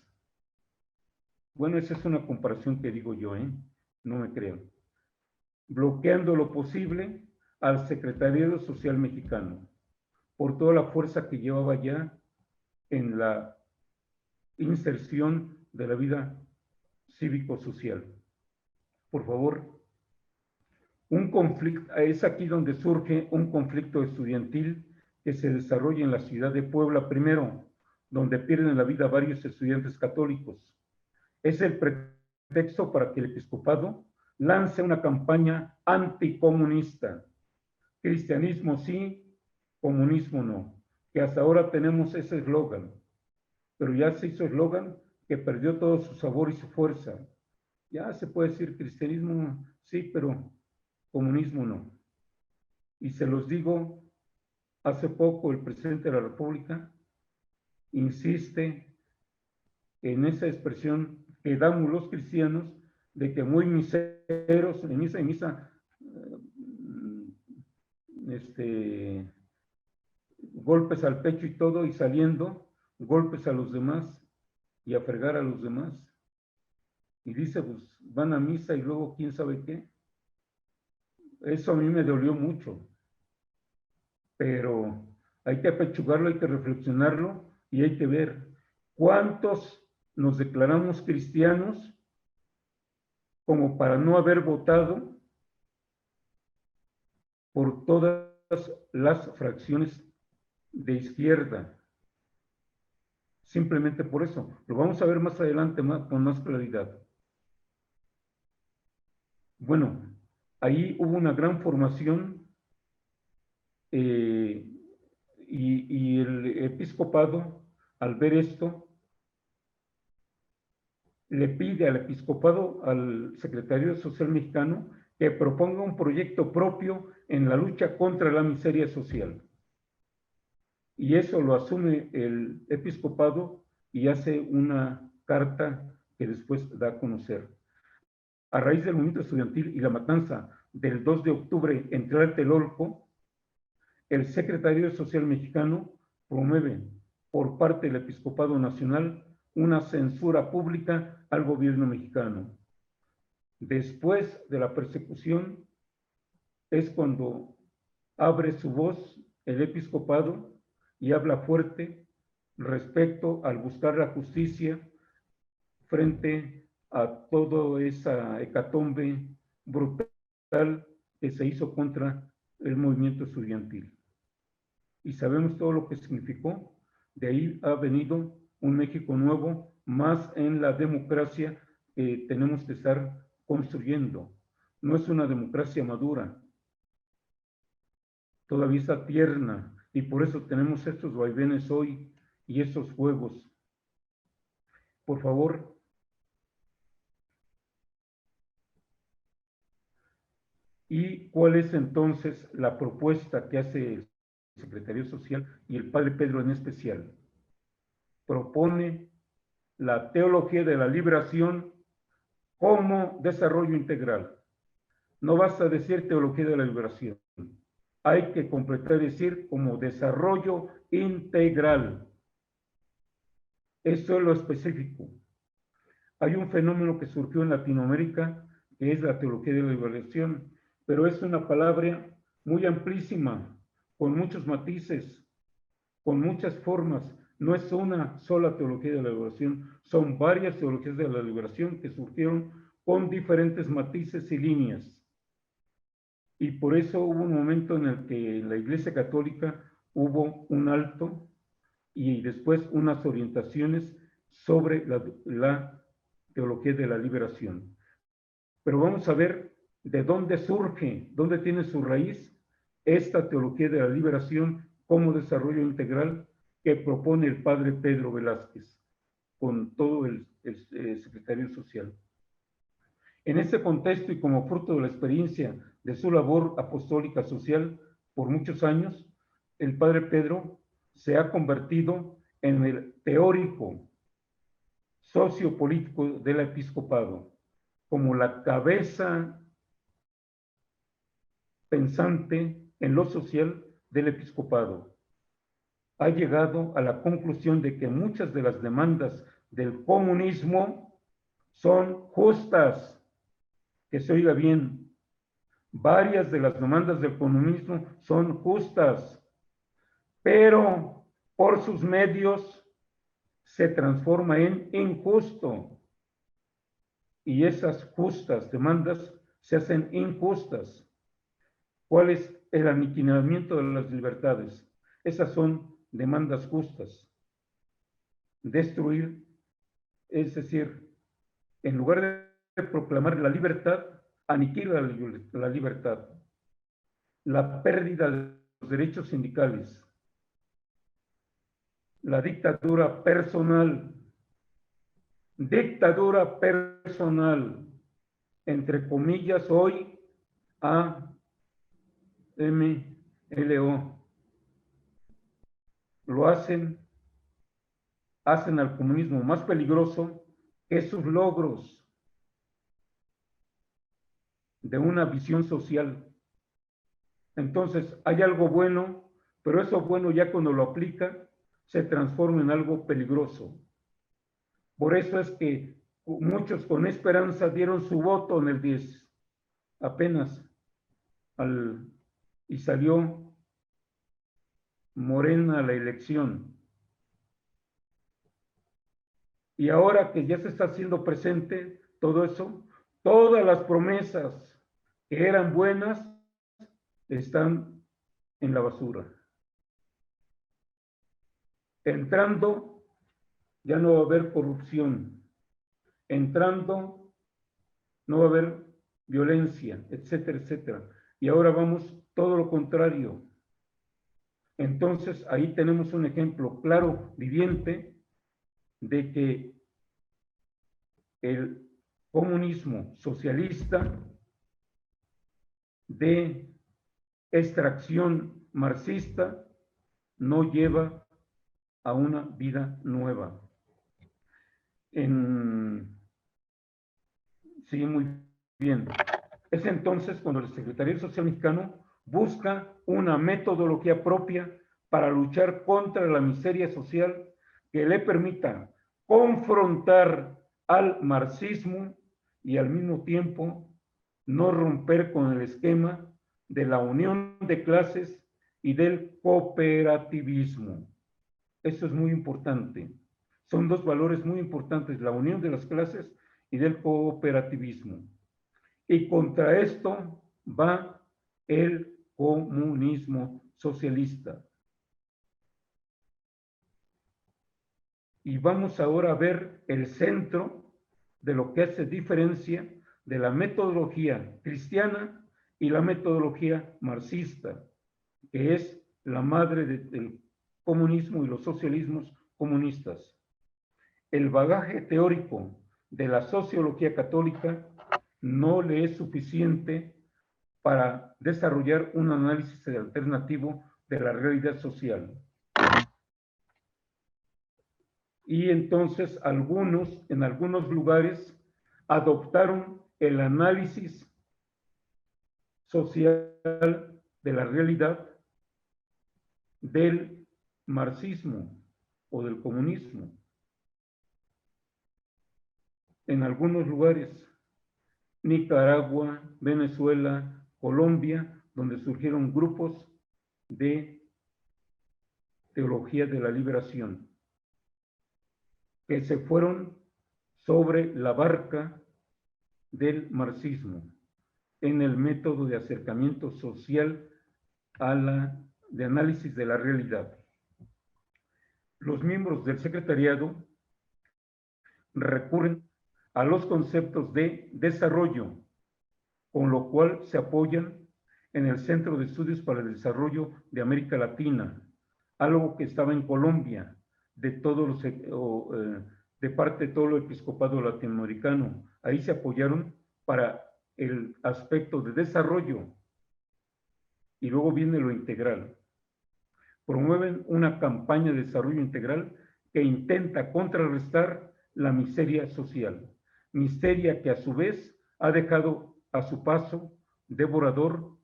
Bueno, esa es una comparación que digo yo, no me creo. Bloqueando lo posible al Secretariado Social Mexicano por toda la fuerza que llevaba ya en la inserción de la vida cívico-social. Por favor, un conflicto, es aquí donde surge un conflicto estudiantil que se desarrolla en la ciudad de Puebla primero, donde pierden la vida varios estudiantes católicos. Es el pretexto para que el episcopado lance una campaña anticomunista. Cristianismo sí, comunismo no. Que hasta ahora tenemos ese eslogan, pero ya se hizo eslogan que perdió todo su sabor y su fuerza. Ya se puede decir cristianismo, sí, pero comunismo no. Y se los digo, hace poco el presidente de la República insiste en esa expresión que damos los cristianos de que muy miseros, en misa, golpes al pecho y todo, y saliendo, golpes a los demás y a fregar a los demás. Y dice, pues van a misa y luego quién sabe qué. Eso a mí me dolió mucho, pero hay que apechugarlo, hay que reflexionarlo y hay que ver cuántos nos declaramos cristianos como para no haber votado por todas las fracciones de izquierda. Simplemente por eso. Lo vamos a ver más adelante con más claridad. Bueno, ahí hubo una gran formación y el episcopado, al ver esto, le pide al episcopado, al secretario social mexicano, que proponga un proyecto propio en la lucha contra la miseria social. Y eso lo asume el episcopado y hace una carta que después da a conocer. A raíz del movimiento estudiantil y la matanza del 2 de octubre en Tlatelolco, el secretario social mexicano promueve por parte del Episcopado Nacional una censura pública al gobierno mexicano. Después de la persecución es cuando abre su voz el episcopado y habla fuerte respecto al buscar la justicia frente a toda esa hecatombe brutal que se hizo contra el movimiento estudiantil. Y sabemos todo lo que significó. De ahí ha venido un México nuevo, más en la democracia que tenemos que estar construyendo. No es una democracia madura, todavía está tierna, y por eso tenemos estos vaivenes hoy y estos juegos. Por favor. ¿Y cuál es entonces la propuesta que hace el Secretario Social y el Padre Pedro en especial? Propone la teología de la liberación como desarrollo integral. No basta decir teología de la liberación, hay que completar y decir como desarrollo integral. Eso es lo específico. Hay un fenómeno que surgió en Latinoamérica que es la teología de la liberación, pero es una palabra muy amplísima, con muchos matices, con muchas formas. No es una sola teología de la liberación, son varias teologías de la liberación que surgieron con diferentes matices y líneas. Y por eso hubo un momento en el que en la Iglesia Católica hubo un alto y después unas orientaciones sobre la teología de la liberación. Pero vamos a ver de dónde surge, dónde tiene su raíz esta teología de la liberación como desarrollo integral que propone el padre Pedro Velázquez con todo el secretario social. En ese contexto y como fruto de la experiencia de su labor apostólica social por muchos años, el padre Pedro se ha convertido en el teórico sociopolítico del episcopado, como la cabeza pensante en lo social del episcopado. Ha llegado a la conclusión de que muchas de las demandas del comunismo son justas, que se oiga bien. Varias de las demandas del comunismo son justas, pero por sus medios se transforma en injusto. Y esas justas demandas se hacen injustas. ¿Cuál es el aniquilamiento de las libertades? Esas son demandas justas. Destruir, es decir, en lugar de proclamar la libertad, aniquila la libertad. La pérdida de los derechos sindicales, la dictadura personal, entre comillas, hoy AMLO. Lo hacen al comunismo más peligroso que sus logros de una visión social. Entonces, hay algo bueno, pero eso bueno ya cuando lo aplica se transforma en algo peligroso. Por eso es que muchos con esperanza dieron su voto en el 10, apenas, y salió Morena a la elección. Y ahora que ya se está haciendo presente todo eso, todas las promesas que eran buenas están en la basura. Entrando, ya no va a haber corrupción. Entrando, no va a haber violencia, etcétera, etcétera. Y ahora vamos todo lo contrario. Entonces, ahí tenemos un ejemplo claro, viviente, de que el comunismo socialista de extracción marxista no lleva a una vida nueva. Sí, muy bien. Es entonces cuando el Secretariado Social Mexicano busca una metodología propia para luchar contra la miseria social que le permita confrontar al marxismo y al mismo tiempo no romper con el esquema de la unión de clases y del cooperativismo. Eso es muy importante. Son dos valores muy importantes, la unión de las clases y del cooperativismo. Y contra esto va el comunismo socialista. Y vamos ahora a ver el centro de lo que hace diferencia de la metodología cristiana y la metodología marxista, que es la madre del comunismo y los socialismos comunistas. El bagaje teórico de la sociología católica no le es suficiente para desarrollar un análisis alternativo de la realidad social. Y entonces en algunos lugares, adoptaron el análisis social de la realidad del marxismo o del comunismo. En algunos lugares, Nicaragua, Venezuela, Colombia, donde surgieron grupos de teología de la liberación, que se fueron sobre la barca del marxismo en el método de acercamiento social de análisis de la realidad. Los miembros del secretariado recurren a los conceptos de desarrollo, con lo cual se apoyan en el Centro de Estudios para el Desarrollo de América Latina, algo que estaba en Colombia, de parte de todo el episcopado latinoamericano. Ahí se apoyaron para el aspecto de desarrollo y luego viene lo integral. Promueven una campaña de desarrollo integral que intenta contrarrestar la miseria social, miseria que a su vez ha dejado a su paso devorador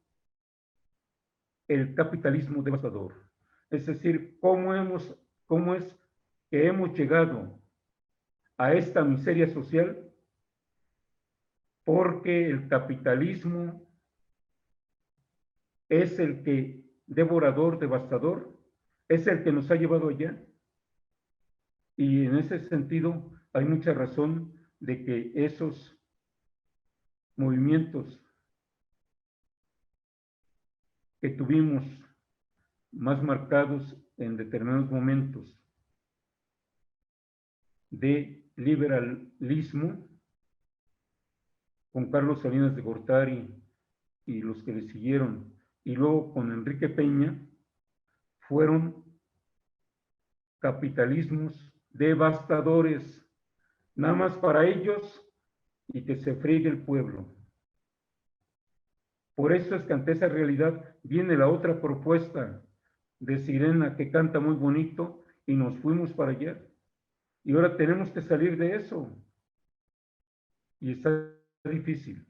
el capitalismo devastador. Es decir, ¿cómo es que hemos llegado a esta miseria social? Porque el capitalismo es el que devorador, devastador, es el que nos ha llevado allá. Y en ese sentido hay mucha razón de que esos movimientos que tuvimos más marcados en determinados momentos de liberalismo, con Carlos Salinas de Gortari y los que le siguieron, y luego con Enrique Peña, fueron capitalismos devastadores. Nada más para ellos y que se friegue el pueblo. Por eso es que ante esa realidad viene la otra propuesta de Sirena, que canta muy bonito, y nos fuimos para allá. Y ahora tenemos que salir de eso. Y está difícil.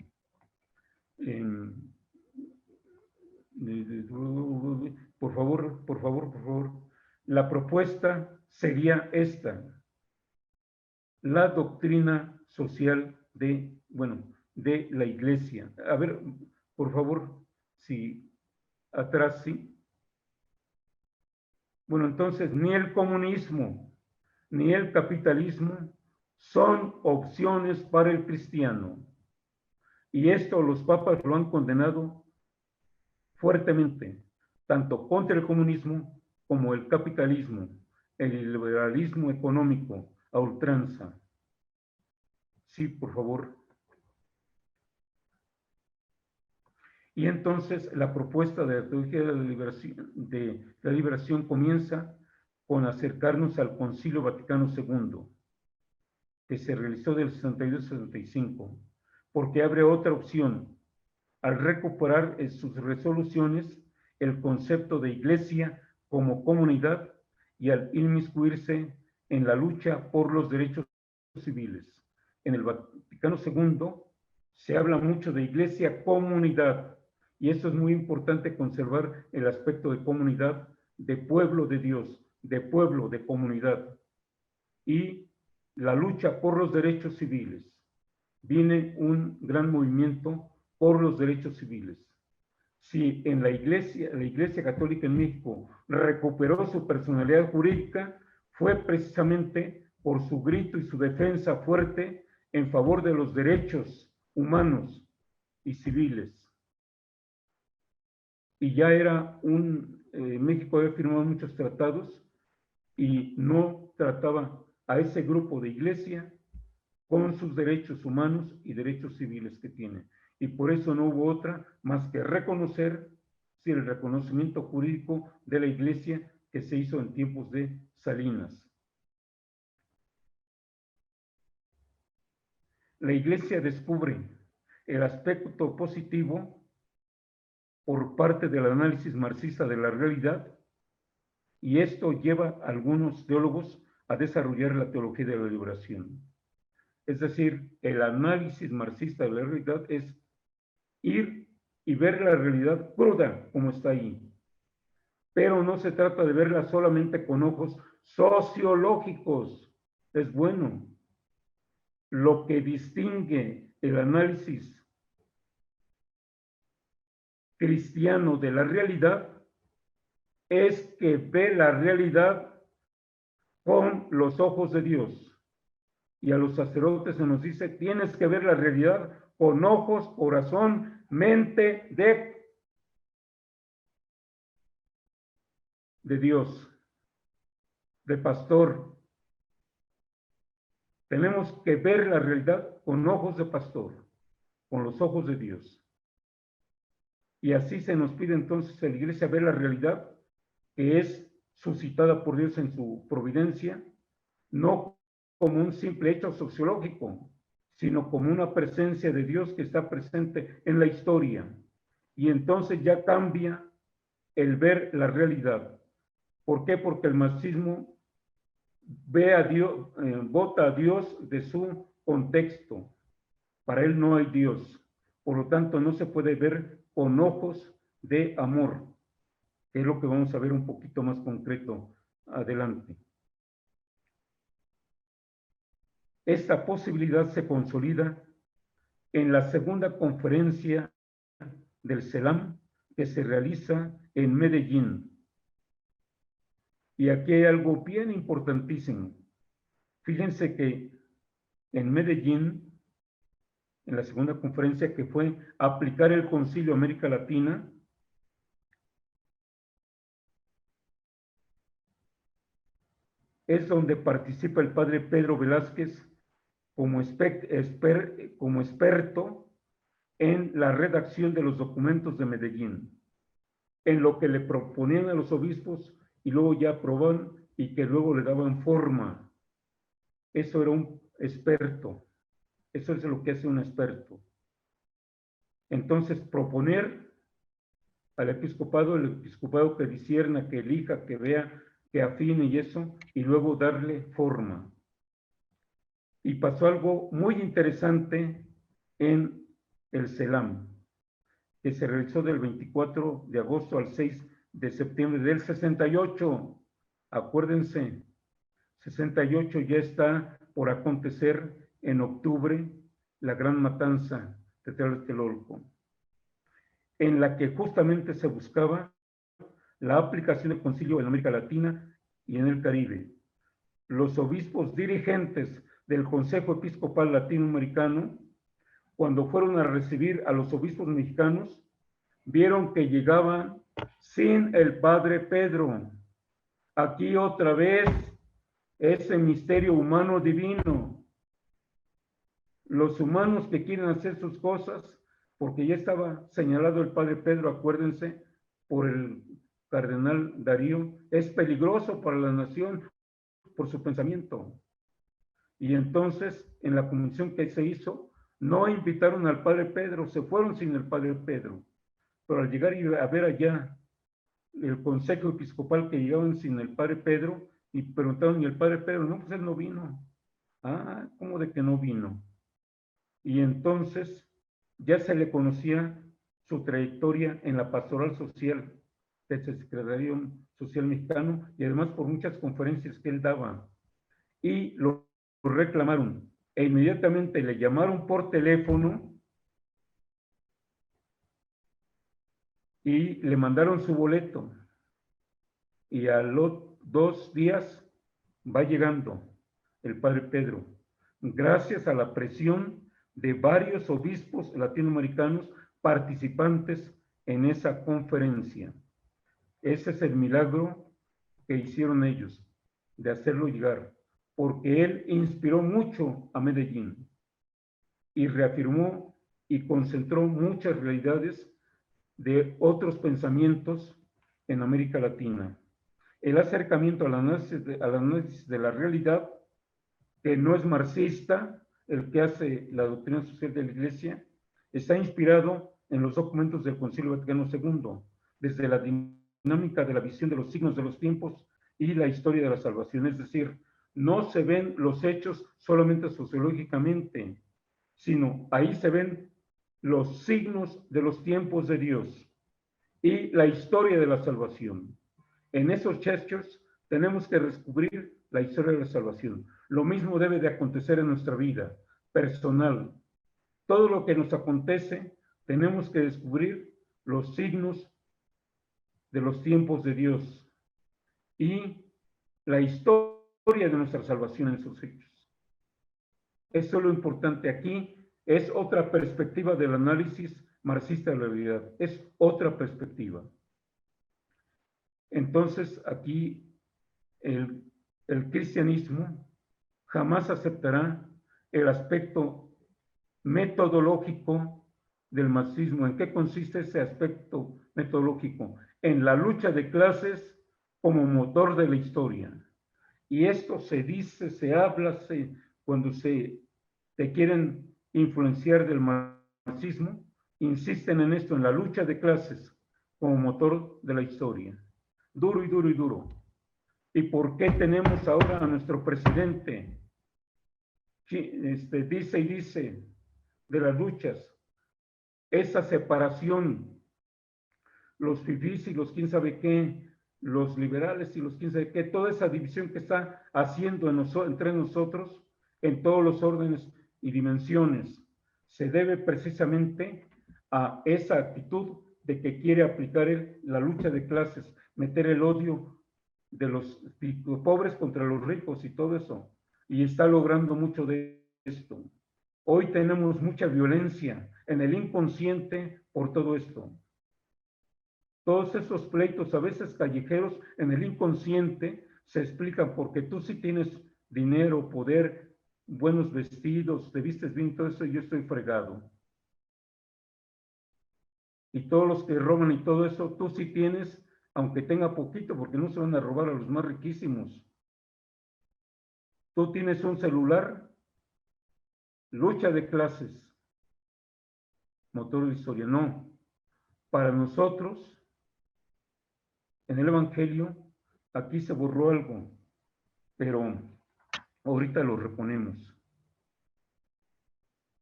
Por favor, por favor, por favor. La propuesta sería esta. La doctrina social de, bueno, de la iglesia. A ver, por favor, si atrás, sí. Bueno, entonces, ni el comunismo ni el capitalismo son opciones para el cristiano. Y esto los papas lo han condenado fuertemente, tanto contra el comunismo como el capitalismo, el liberalismo económico a ultranza. Sí, por favor. Y entonces la propuesta de la teología de la liberación comienza con acercarnos al Concilio Vaticano II, que se realizó del 62-65, porque abre otra opción, al recuperar en sus resoluciones el concepto de iglesia como comunidad y al inmiscuirse en la lucha por los derechos civiles. En el Vaticano II se habla mucho de iglesia comunidad, y eso es muy importante, conservar el aspecto de comunidad, de pueblo de Dios, de pueblo, de comunidad, y la lucha por los derechos civiles. Viene un gran movimiento por los derechos civiles. Si en la Iglesia Católica en México recuperó su personalidad jurídica, fue precisamente por su grito y su defensa fuerte en favor de los derechos humanos y civiles. Y ya era México había firmado muchos tratados y no trataba a ese grupo de iglesia con sus derechos humanos y derechos civiles que tiene. Y por eso no hubo otra más que reconocer, sí, el reconocimiento jurídico de la iglesia que se hizo en tiempos de Salinas. La iglesia descubre el aspecto positivo por parte del análisis marxista de la realidad, y esto lleva a algunos teólogos a desarrollar la teología de la liberación. Es decir, el análisis marxista de la realidad es ir y ver la realidad cruda como está ahí. Pero no se trata de verla solamente con ojos sociológicos. Es bueno. Lo que distingue el análisis cristiano de la realidad es que ve la realidad con los ojos de Dios. Y a los sacerdotes se nos dice, tienes que ver la realidad con ojos, corazón, mente de Dios, de pastor. Tenemos que ver la realidad con ojos de pastor, con los ojos de Dios. Y así se nos pide entonces a la iglesia ver la realidad que es suscitada por Dios en su providencia, no como un simple hecho sociológico, sino como una presencia de Dios que está presente en la historia. Y entonces ya cambia el ver la realidad. ¿Por qué? Porque el marxismo ve a Dios, vota a Dios de su contexto. Para él no hay Dios. Por lo tanto, no se puede ver con ojos de amor, que es lo que vamos a ver un poquito más concreto adelante. Esta posibilidad se consolida en la segunda conferencia del CELAM que se realiza en Medellín. Y aquí hay algo bien importantísimo. Fíjense que en Medellín, en la segunda conferencia, que fue aplicar el Concilio América Latina, es donde participa el padre Pedro Velázquez como experto en la redacción de los documentos de Medellín, en lo que le proponían a los obispos y luego ya aprobaban y que luego le daban forma. Eso era un experto. Eso es lo que hace un experto. Entonces, proponer al episcopado, el episcopado que discierna, que elija, que vea, que afine y eso, y luego darle forma. Y pasó algo muy interesante en el CELAM, que se realizó del 24 de agosto al 6 de septiembre del 68. Acuérdense, 68 ya está por acontecer en octubre la gran matanza de Tlatelolco, en la que justamente se buscaba la aplicación del concilio en América Latina y en el Caribe. Los obispos dirigentes del Consejo Episcopal Latinoamericano, cuando fueron a recibir a los obispos mexicanos, vieron que llegaban sin el Padre Pedro. Aquí otra vez ese misterio humano divino. Los humanos que quieren hacer sus cosas, porque ya estaba señalado el Padre Pedro, acuérdense, por el cardenal Darío, es peligroso para la nación por su pensamiento. Y entonces, en la convención que se hizo, no invitaron al Padre Pedro, se fueron sin el Padre Pedro. Pero al llegar y a ver allá el consejo episcopal que llegaban sin el Padre Pedro, y preguntaron, ¿y el Padre Pedro? No, pues él no vino. Ah, ¿cómo de que no vino? Y entonces ya se le conocía su trayectoria en la pastoral social del Secretariado Social Mexicano y además por muchas conferencias que él daba. Y lo reclamaron e inmediatamente le llamaron por teléfono y le mandaron su boleto. Y a los 2 días va llegando el Padre Pedro, gracias a la presión de varios obispos latinoamericanos participantes en esa conferencia. Ese es el milagro que hicieron ellos, de hacerlo llegar, porque él inspiró mucho a Medellín y reafirmó y concentró muchas realidades de otros pensamientos en América Latina. El acercamiento al análisis de la realidad, que no es marxista, el que hace la doctrina social de la Iglesia, está inspirado en los documentos del Concilio Vaticano II, desde la dinámica de la visión de los signos de los tiempos y la historia de la salvación. Es decir, no se ven los hechos solamente sociológicamente, sino ahí se ven los signos de los tiempos de Dios y la historia de la salvación. En esos hechos tenemos que descubrir la historia de la salvación. Lo mismo debe de acontecer en nuestra vida personal. Todo lo que nos acontece, tenemos que descubrir los signos de los tiempos de Dios y la historia de nuestra salvación en esos hechos. Eso es lo importante aquí. Es otra perspectiva del análisis marxista de la realidad. Es otra perspectiva. Entonces, aquí el cristianismo jamás aceptará el aspecto metodológico del marxismo. ¿En qué consiste ese aspecto metodológico? En la lucha de clases como motor de la historia. Y esto se dice, se habla, cuando te quieren influenciar del marxismo, insisten en esto, en la lucha de clases como motor de la historia. Duro y duro y duro. ¿Y por qué tenemos ahora a nuestro presidente? Dice y dice de las luchas, esa separación, los fifís y los quién sabe qué, los liberales y los quién sabe qué, toda esa división que está haciendo entre nosotros en todos los órdenes y dimensiones, se debe precisamente a esa actitud de que quiere aplicar la lucha de clases, meter el odio de los pobres contra los ricos y todo eso, y está logrando mucho de esto. Hoy tenemos mucha violencia en el inconsciente por todo esto. Todos esos pleitos, a veces callejeros, en el inconsciente se explican porque tú sí tienes dinero, poder, buenos vestidos, te vistes bien, todo eso, y yo estoy fregado. Y todos los que roban y todo eso, tú sí tienes, aunque tenga poquito, porque no se van a robar a los más riquísimos. Tú tienes un celular lucha de clases, motor de historia, no. Para nosotros, en el Evangelio, aquí se borró algo, pero ahorita lo reponemos.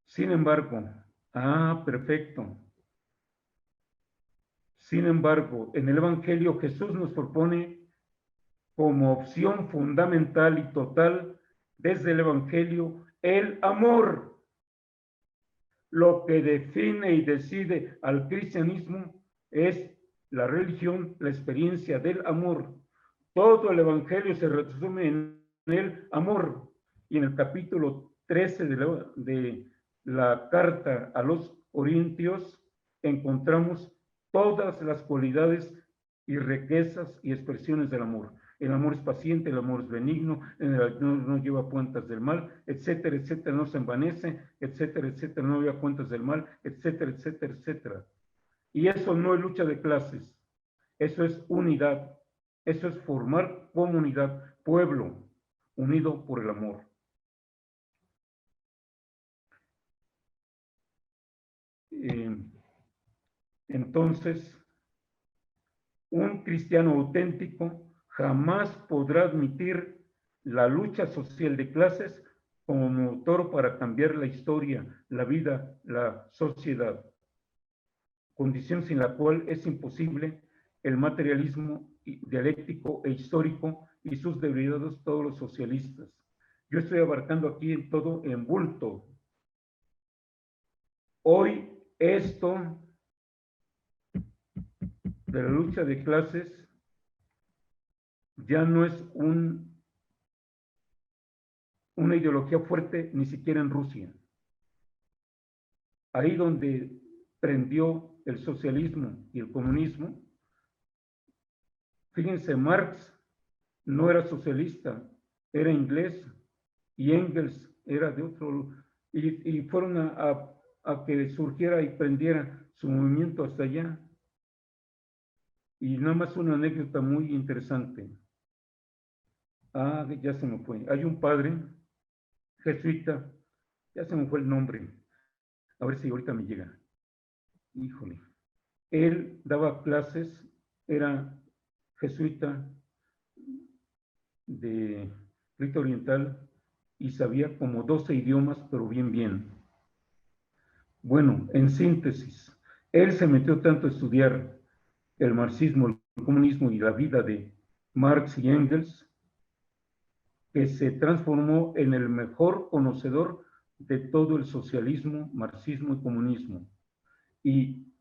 Sin embargo, perfecto. Sin embargo, en el Evangelio Jesús nos propone como opción fundamental y total desde el Evangelio el amor. Lo que define y decide al cristianismo es la religión, la experiencia del amor. Todo el Evangelio se resume en el amor. Y en el capítulo 13 de la carta a los Corintios encontramos todas las cualidades y riquezas y expresiones del amor. El amor es paciente, el amor es benigno, no lleva cuentas del mal, etcétera, etcétera, no se envanece, etcétera, etcétera, no lleva cuentas del mal, etcétera, etcétera, etcétera. Y eso no es lucha de clases, eso es unidad, eso es formar comunidad, pueblo, unido por el amor. Entonces, un cristiano auténtico jamás podrá admitir la lucha social de clases como motor para cambiar la historia, la vida, la sociedad, condición sin la cual es imposible el materialismo dialéctico e histórico y sus derivados todos los socialistas. Yo estoy abarcando aquí en todo en bulto. Hoy esto de la lucha de clases ya no es una ideología fuerte ni siquiera en Rusia. Ahí donde prendió el socialismo y el comunismo, fíjense, Marx no era socialista, era inglés, y Engels era de otro, y fueron a que surgiera y prendiera su movimiento hasta allá. Y nada más una anécdota muy interesante. Ya se me fue. Hay un padre jesuita, ya se me fue el nombre, a ver si ahorita me llega. Híjole. Él daba clases, era jesuita de rito oriental y sabía como 12 idiomas, pero bien. Bueno, en síntesis, él se metió tanto a estudiar el marxismo, el comunismo y la vida de Marx y Engels, que se transformó en el mejor conocedor de todo el socialismo, marxismo y comunismo. Y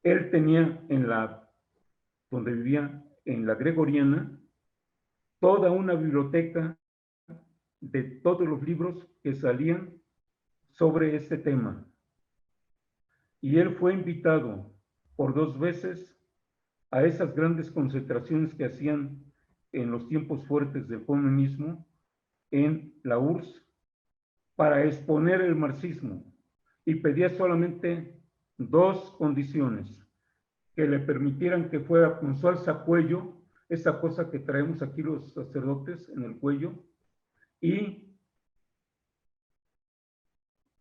él tenía donde vivía, en la Gregoriana, toda una biblioteca de todos los libros que salían sobre este tema. Y él fue invitado por 2 veces a esas grandes concentraciones que hacían en los tiempos fuertes del comunismo en la URSS para exponer el marxismo, y pedía solamente 2 condiciones: que le permitieran que fuera con su alzacuello, esa cosa que traemos aquí los sacerdotes en el cuello, y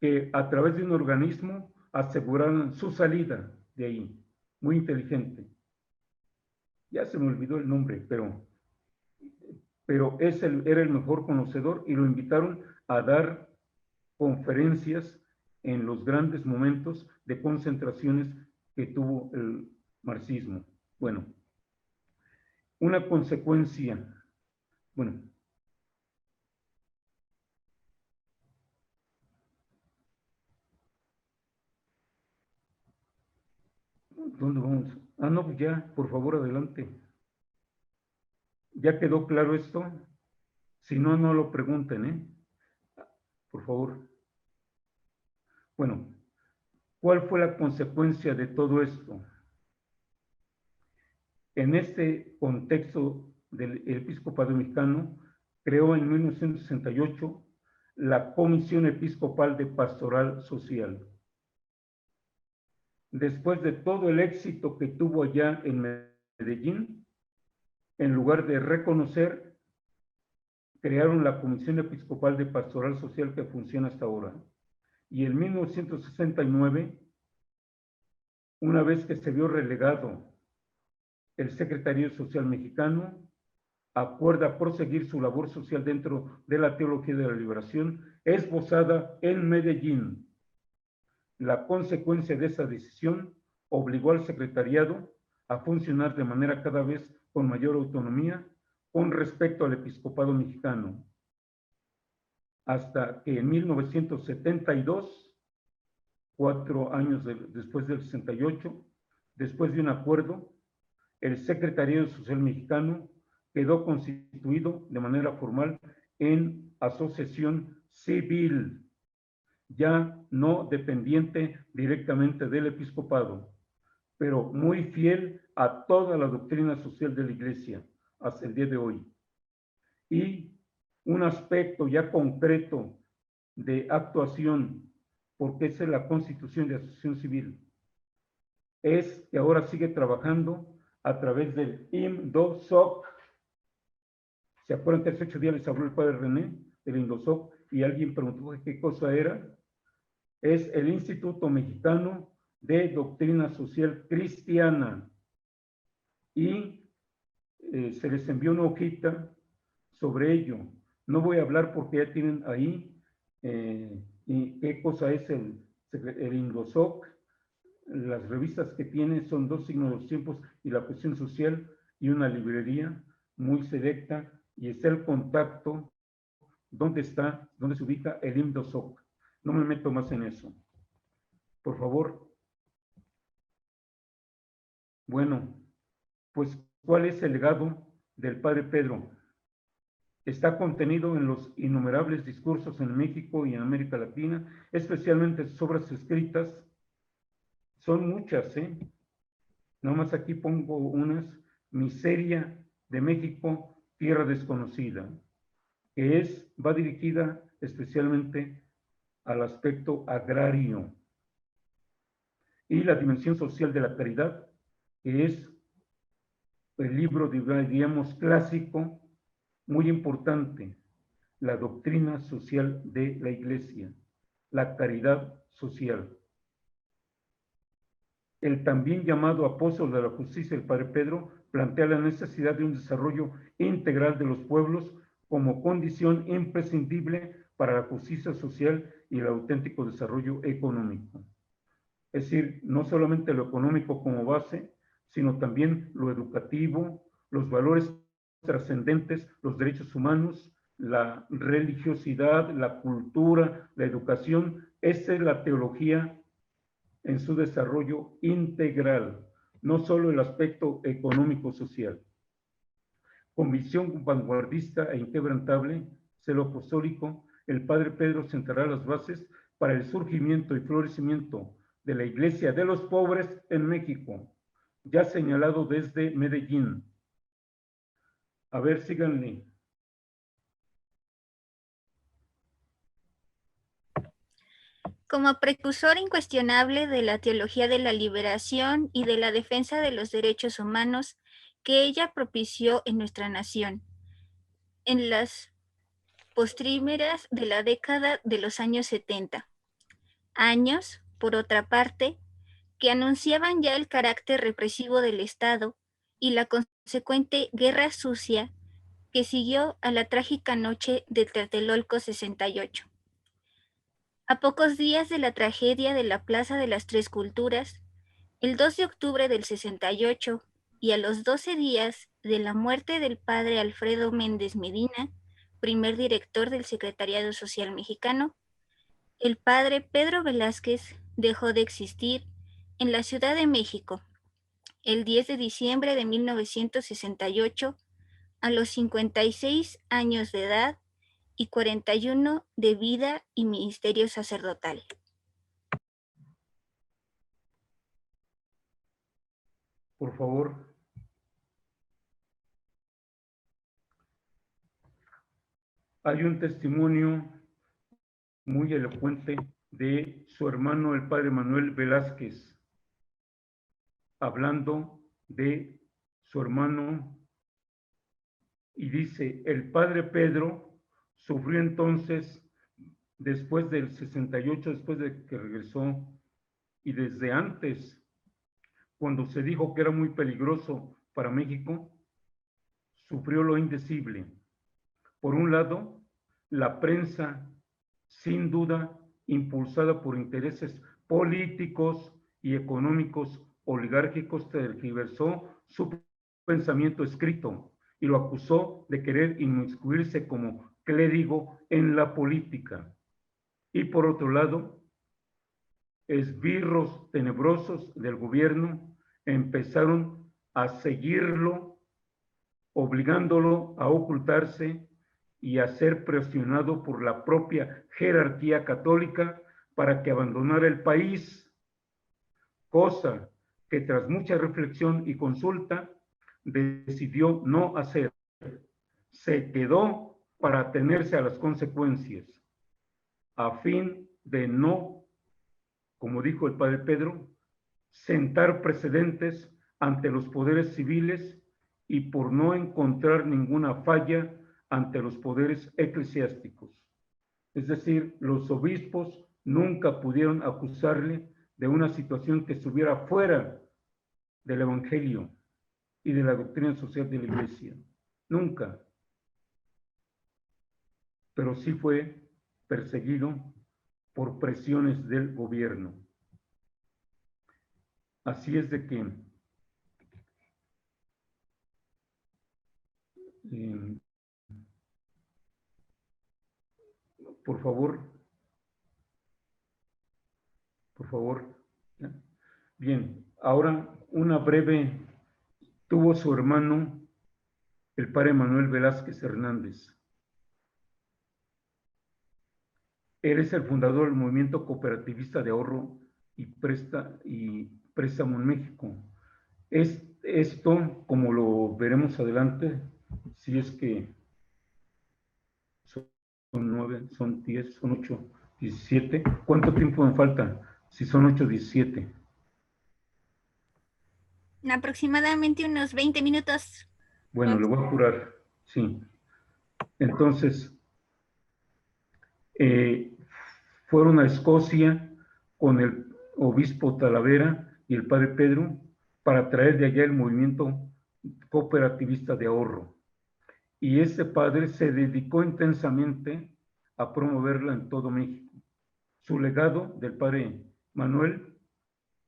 que a través de un organismo aseguraran su salida de ahí. Muy inteligente. Ya se me olvidó el nombre, pero era el mejor conocedor, y lo invitaron a dar conferencias en los grandes momentos de concentraciones que tuvo el marxismo. Bueno, una consecuencia, bueno, ¿dónde vamos? No, pues ya, por favor, adelante. ¿Ya quedó claro esto? Si no, no lo pregunten, ¿eh? Por favor. Bueno, ¿cuál fue la consecuencia de todo esto? En este contexto del episcopado mexicano, creó en 1968 la Comisión Episcopal de Pastoral Social. Después de todo el éxito que tuvo allá en Medellín, en lugar de reconocer, crearon la Comisión Episcopal de Pastoral Social, que funciona hasta ahora. Y en 1969, una vez que se vio relegado el Secretariado Social Mexicano, acuerda proseguir su labor social dentro de la teología de la liberación esbozada en Medellín. La consecuencia de esa decisión obligó al secretariado a funcionar de manera cada vez con mayor autonomía con respecto al episcopado mexicano, hasta que en 1972, 4 años después del 68, después de un acuerdo, el Secretariado Social Mexicano quedó constituido de manera formal en asociación civil, ya no dependiente directamente del episcopado, pero muy fiel a toda la doctrina social de la Iglesia hasta el día de hoy. Y un aspecto ya concreto de actuación, porque esa es la constitución de asociación civil, es que ahora sigue trabajando a través del IMDOSOC. ¿Se acuerdan que hace 8 días les habló el padre René del IMDOSOC y alguien preguntó qué cosa era? Es el Instituto Mexicano de Doctrina Social Cristiana. Y se les envió una hojita sobre ello. No voy a hablar porque ya tienen ahí y qué cosa es el INDOSOC. Las revistas que tiene son Dos signos de los tiempos y La cuestión social, y una librería muy selecta, y está el contacto dónde se ubica el INDOSOC. No me meto más en eso. Por favor. Bueno, pues, ¿cuál es el legado del Padre Pedro? Está contenido en los innumerables discursos en México y en América Latina, especialmente sus obras escritas. Son muchas, Nada más aquí pongo unas: Miseria de México, Tierra Desconocida, que va dirigida especialmente al aspecto agrario. Y La dimensión social de la caridad, que es el libro, diríamos, clásico, muy importante, la doctrina social de la Iglesia, la caridad social. El también llamado apóstol de la justicia, el Padre Pedro, plantea la necesidad de un desarrollo integral de los pueblos como condición imprescindible para la justicia social y el auténtico desarrollo económico. Es decir, no solamente lo económico como base, sino también lo educativo, los valores trascendentes, los derechos humanos, la religiosidad, la cultura, la educación. Esa es la teología en su desarrollo integral, no solo el aspecto económico-social. Con visión vanguardista e inquebrantable, celo apostólico, el Padre Pedro sentará las bases para el surgimiento y florecimiento de la Iglesia de los Pobres en México, ya señalado desde Medellín. A ver, síganle. Como precursor incuestionable de la teología de la liberación y de la defensa de los derechos humanos que ella propició en nuestra nación, en las postrimeras de la década de los años 70. Años, por otra parte, que anunciaban ya el carácter represivo del Estado y la consecuente guerra sucia que siguió a la trágica noche de Tlatelolco 68. A pocos días de la tragedia de la Plaza de las Tres Culturas, el 2 de octubre del 68, y a los 12 días de la muerte del padre Alfredo Méndez Medina, primer director del Secretariado Social Mexicano, el padre Pedro Velázquez dejó de existir en la Ciudad de México el 10 de diciembre de 1968 a los 56 años de edad y 41 de vida y ministerio sacerdotal. Por favor. Hay un testimonio muy elocuente de su hermano, el padre Manuel Velázquez, hablando de su hermano, y dice: el padre Pedro sufrió entonces después del 68, después de que regresó, y desde antes, cuando se dijo que era muy peligroso para México, sufrió lo indecible. Por un lado, la prensa, sin duda, impulsada por intereses políticos y económicos oligárquicos, tergiversó su pensamiento escrito y lo acusó de querer inmiscuirse como clérigo en la política. Y por otro lado, esbirros tenebrosos del gobierno empezaron a seguirlo, obligándolo a ocultarse y a ser presionado por la propia jerarquía católica para que abandonara el país, cosa que tras mucha reflexión y consulta decidió no hacer. Se quedó para atenerse a las consecuencias, a fin de no, como dijo el padre Pedro, sentar precedentes ante los poderes civiles y por no encontrar ninguna falla ante los poderes eclesiásticos. Es decir, los obispos nunca pudieron acusarle de una situación que estuviera fuera del Evangelio y de la doctrina social de la Iglesia. Nunca. Pero sí fue perseguido por presiones del gobierno. Así es de que por favor. Bien, ahora una breve, tuvo su hermano, el padre Manuel Velázquez Hernández. Él es el fundador del movimiento cooperativista de ahorro y préstamo en México. Esto, como lo veremos adelante, si es que son 9, son 10, son 8, 17. ¿Cuánto tiempo me falta? Si son 8, 17. Aproximadamente unos 20 minutos. Bueno, le voy a apurar, sí. Entonces, fueron a Escocia con el obispo Talavera y el padre Pedro para traer de allá el movimiento cooperativista de ahorro. Y ese padre se dedicó intensamente a promoverla en todo México. Su legado del padre Manuel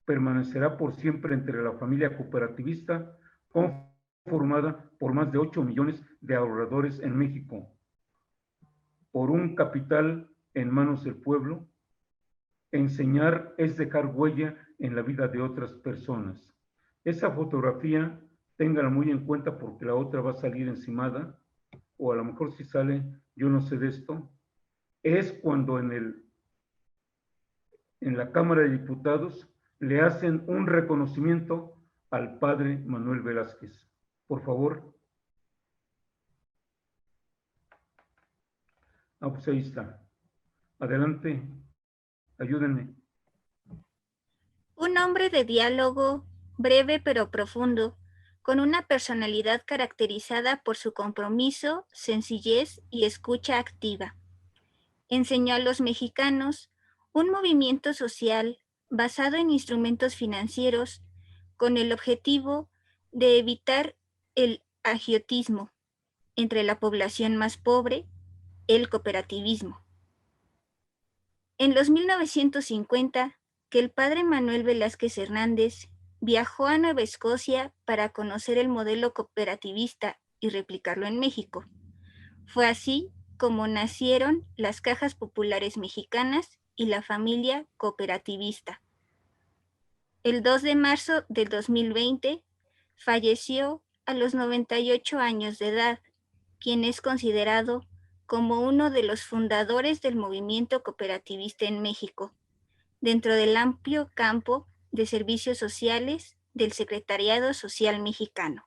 permanecerá por siempre entre la familia cooperativista conformada por más de 8 millones de ahorradores en México, por un capital en manos del pueblo. Enseñar es dejar huella en la vida de otras personas. Esa fotografía, téngala muy en cuenta porque la otra va a salir encimada, o a lo mejor si sale, yo no sé de esto, es cuando en la Cámara de Diputados le hacen un reconocimiento al padre Manuel Velázquez. Por favor. Pues ahí está. Adelante, ayúdenme. Un hombre de diálogo, breve pero profundo, con una personalidad caracterizada por su compromiso, sencillez y escucha activa. Enseñó a los mexicanos un movimiento social basado en instrumentos financieros con el objetivo de evitar el agiotismo entre la población más pobre, el cooperativismo. En los 1950, que el padre Manuel Velázquez Hernández viajó a Nueva Escocia para conocer el modelo cooperativista y replicarlo en México. Fue así como nacieron las Cajas Populares Mexicanas y la familia cooperativista. El 2 de marzo del 2020 falleció a los 98 años de edad, quien es considerado como uno de los fundadores del movimiento cooperativista en México, dentro del amplio campo de servicios sociales del Secretariado Social Mexicano.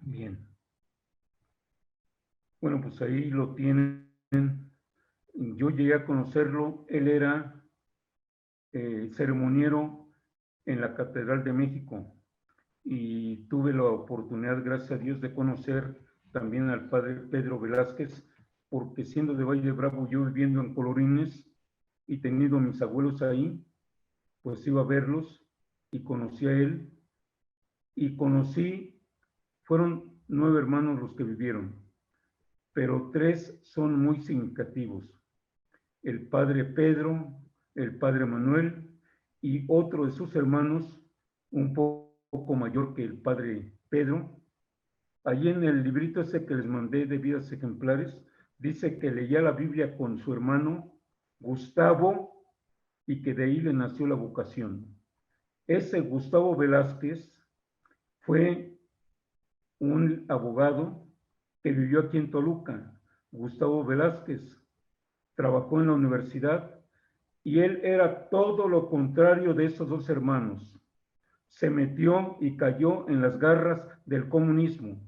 Bien. Bueno, pues ahí lo tienen. Yo llegué a conocerlo. Él era ceremoniero en la Catedral de México y tuve la oportunidad, gracias a Dios, de conocer también al padre Pedro Velázquez, porque siendo de Valle de Bravo, yo viviendo en Colorines y teniendo a mis abuelos ahí, pues iba a verlos y conocí a él y fueron 9 hermanos los que vivieron, pero 3 son muy significativos. El padre Pedro, el padre Manuel y otro de sus hermanos, un poco mayor que el padre Pedro. Allí en el librito ese que les mandé de vidas ejemplares, dice que leía la Biblia con su hermano Gustavo y que de ahí le nació la vocación. Ese Gustavo Velázquez fue un abogado que vivió aquí en Toluca. Gustavo Velázquez trabajó en la universidad y él era todo lo contrario de esos 2 hermanos. Se metió y cayó en las garras del comunismo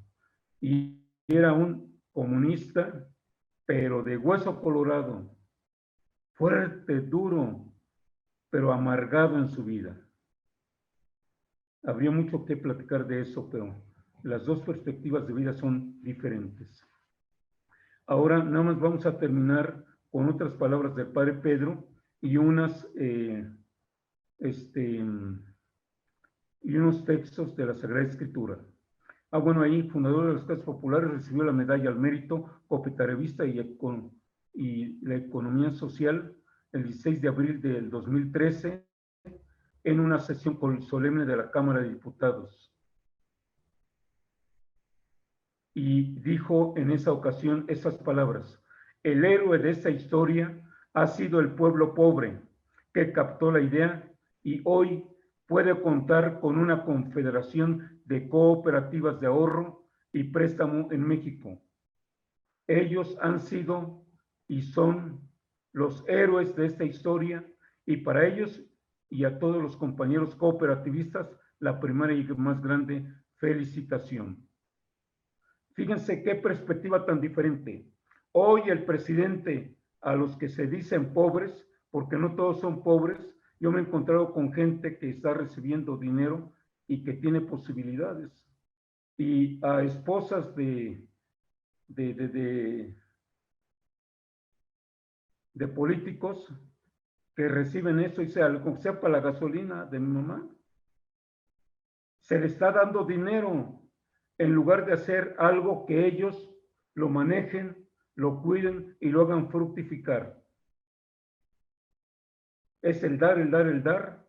y era un comunista, pero de hueso colorado, fuerte, duro, pero amargado en su vida. Habría mucho que platicar de eso, pero las 2 perspectivas de vida son diferentes. Ahora nada más vamos a terminar con otras palabras del padre Pedro y unos textos de la Sagrada Escritura. Bueno, ahí, fundador de las Casas Populares, recibió la medalla al mérito cooperativista y la economía social el 16 de abril del 2013 en una sesión solemne de la Cámara de Diputados. Y dijo en esa ocasión esas palabras: el héroe de esta historia ha sido el pueblo pobre, que captó la idea y hoy puede contar con una confederación de cooperativas de ahorro y préstamo en México. Ellos han sido y son los héroes de esta historia, y para ellos y a todos los compañeros cooperativistas, la primera y más grande felicitación. Fíjense qué perspectiva tan diferente. Hoy el presidente, a los que se dicen pobres, porque no todos son pobres, yo me he encontrado con gente que está recibiendo dinero y que tiene posibilidades. Y a esposas de políticos que reciben eso, y sea para la gasolina de mi mamá, se le está dando dinero en lugar de hacer algo que ellos lo manejen, lo cuiden y lo hagan fructificar. Es el dar, el dar, el dar.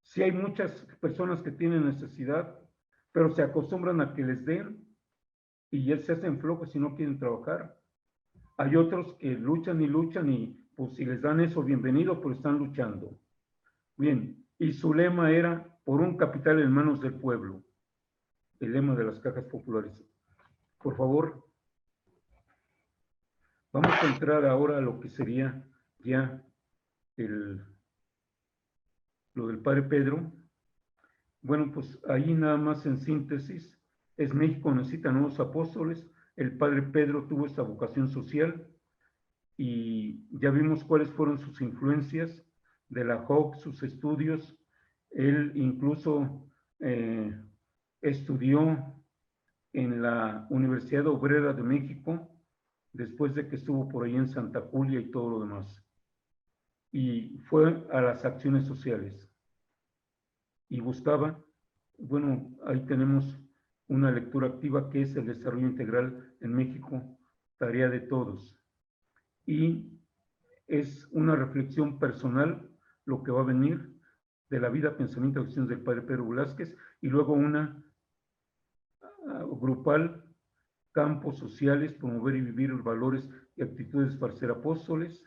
Sí hay muchas personas que tienen necesidad, pero se acostumbran a que les den y ya se hacen flojos y no quieren trabajar. Hay otros que luchan y pues si les dan eso, bienvenido, pero están luchando. Bien, y su lema era por un capital en manos del pueblo, el lema de las cajas populares. Por favor, vamos a entrar ahora a lo que sería ya lo del padre Pedro. Bueno, pues ahí nada más en síntesis, México necesita nuevos apóstoles. El padre Pedro tuvo esta vocación social y ya vimos cuáles fueron sus influencias de la JOC, sus estudios. Él incluso estudió en la Universidad Obrera de México, después de que estuvo por ahí en Santa Julia y todo lo demás. Y fue a las acciones sociales. Y buscaba, bueno, ahí tenemos una lectura activa que es el desarrollo integral en México, tarea de todos. Y es una reflexión personal lo que va a venir de la vida, pensamiento y acciones del padre Pedro Velázquez, y luego una grupal, campos sociales, promover y vivir los valores y actitudes para ser apóstoles.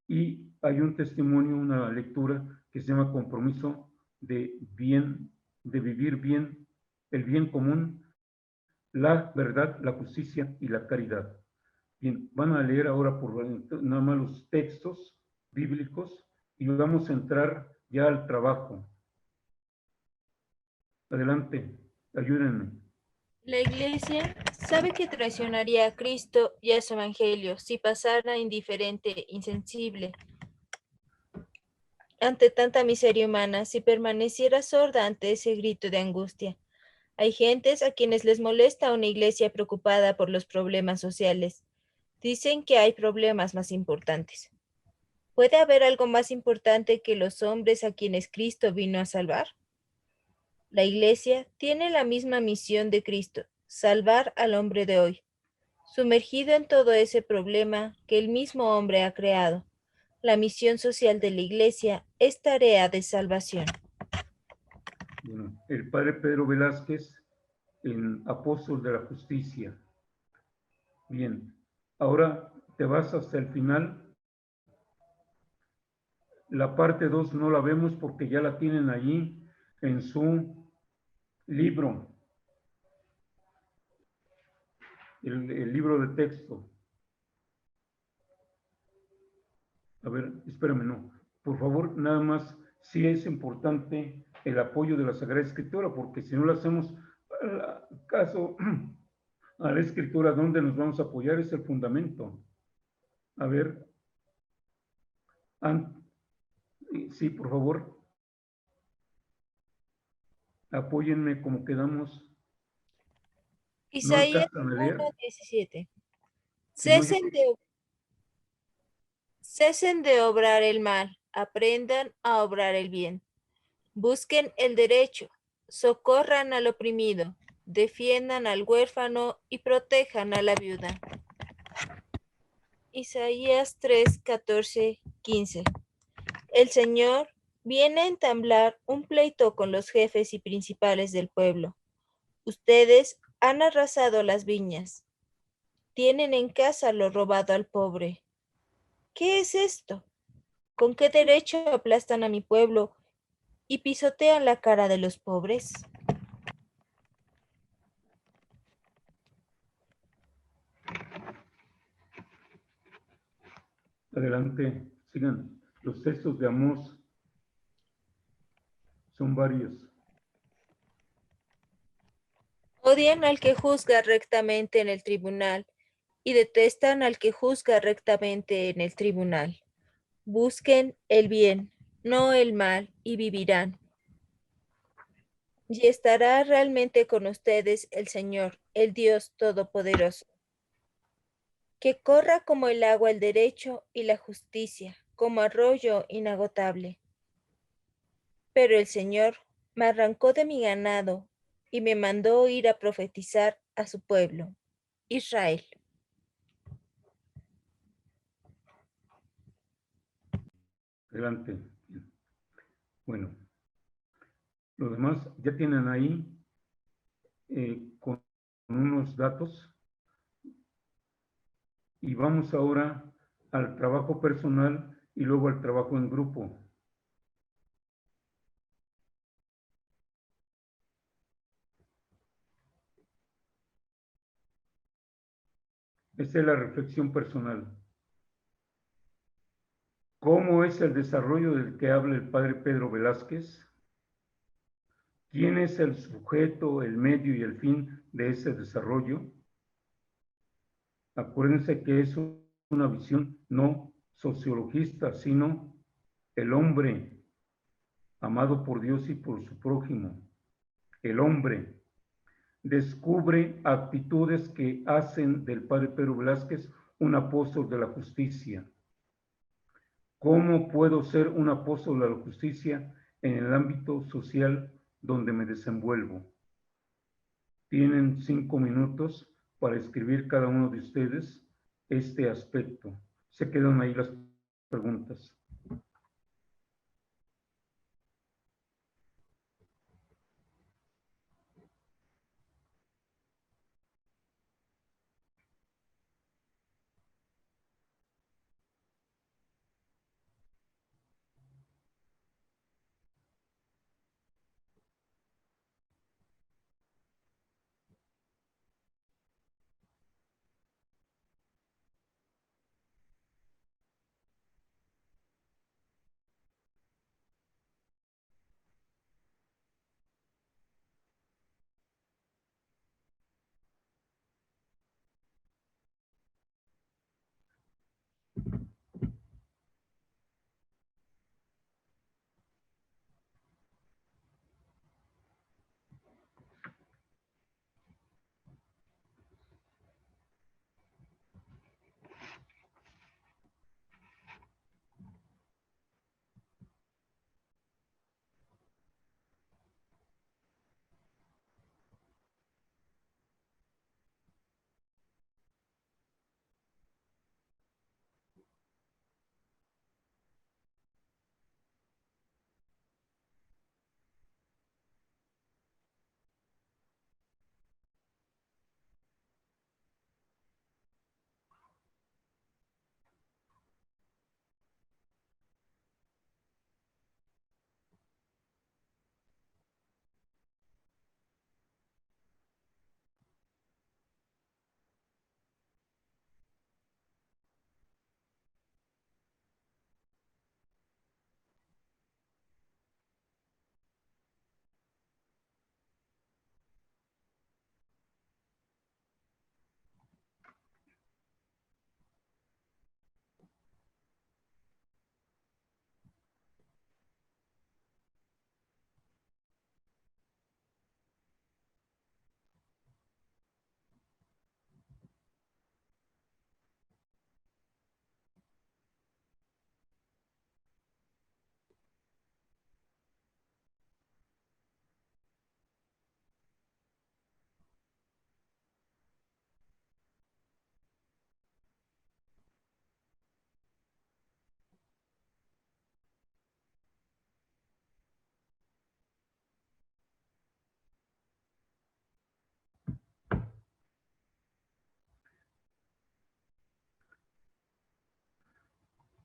Y hay un testimonio, una lectura que se llama Compromiso de vivir bien, el bien común, la verdad, la justicia y la caridad. Bien, van a leer ahora por nada más los textos bíblicos y vamos a entrar ya al trabajo. Adelante, ayúdenme. La Iglesia sabe que traicionaría a Cristo y a su Evangelio si pasara indiferente, insensible ante tanta miseria humana, si permaneciera sorda ante ese grito de angustia. Hay gentes a quienes les molesta una iglesia preocupada por los problemas sociales. Dicen que hay problemas más importantes. ¿Puede haber algo más importante que los hombres a quienes Cristo vino a salvar? La iglesia tiene la misma misión de Cristo, salvar al hombre de hoy, sumergido en todo ese problema que el mismo hombre ha creado. La misión social de la iglesia es tarea de salvación. Bueno, el padre Pedro Velázquez, en Apóstol de la Justicia. Bien, ahora te vas hasta el final. La parte 2 no la vemos porque ya la tienen allí en su libro, el libro de texto. A ver, espérame, no. Por favor, nada más, sí es importante el apoyo de la Sagrada Escritura, porque si no lo hacemos caso a la Escritura, ¿dónde nos vamos a apoyar? Es el fundamento. A ver, sí, por favor, apóyenme como quedamos. ¿No Isaías alcanzan a leer? 1:17. Si no, yo... Cesen de obrar el mal, aprendan a obrar el bien. Busquen el derecho, socorran al oprimido, defiendan al huérfano y protejan a la viuda. Isaías 3:14-15. El Señor viene a entablar un pleito con los jefes y principales del pueblo. Ustedes han arrasado las viñas, tienen en casa lo robado al pobre. ¿Qué es esto? ¿Con qué derecho aplastan a mi pueblo y pisotean la cara de los pobres? Adelante, sigan. Los textos de Amós son varios. Odian al que juzga rectamente en el tribunal y detestan al que juzga rectamente en el tribunal. Busquen el bien, no el mal, y vivirán. Y estará realmente con ustedes el Señor, el Dios Todopoderoso. Que corra como el agua el derecho y la justicia, como arroyo inagotable. Pero el Señor me arrancó de mi ganado y me mandó ir a profetizar a su pueblo, Israel. Adelante. Bueno, los demás ya tienen ahí con unos datos y vamos ahora al trabajo personal y luego al trabajo en grupo. Esta es la reflexión personal. ¿Cómo es el desarrollo del que habla el padre Pedro Velázquez? ¿Quién es el sujeto, el medio y el fin de ese desarrollo? Acuérdense que es una visión no sociologista, sino el hombre amado por Dios y por su prójimo. El hombre descubre actitudes que hacen del padre Pedro Velázquez un apóstol de la justicia. ¿Cómo puedo ser un apóstol de la justicia en el ámbito social donde me desenvuelvo? Tienen 5 minutos para escribir cada uno de ustedes este aspecto. Se quedan ahí las preguntas.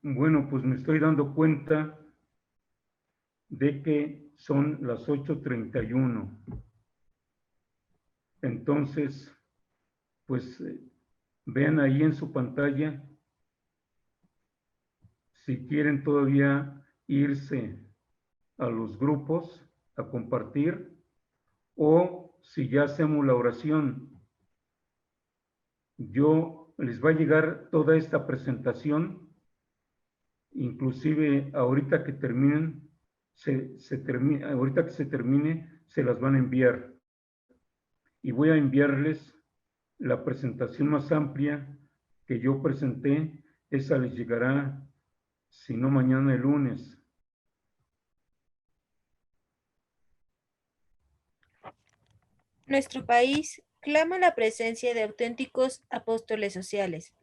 Bueno, pues me estoy dando cuenta de que son las 8:31. Entonces, pues vean ahí en su pantalla si quieren todavía irse a los grupos a compartir o si ya hacemos la oración. Yo les va a llegar toda esta presentación, inclusive ahorita que terminen, ahorita que se termine, se las van a enviar. Y voy a enviarles la presentación más amplia que yo presenté. Esa les llegará, si no mañana, el lunes. Nuestro país clama la presencia de auténticos apóstoles sociales,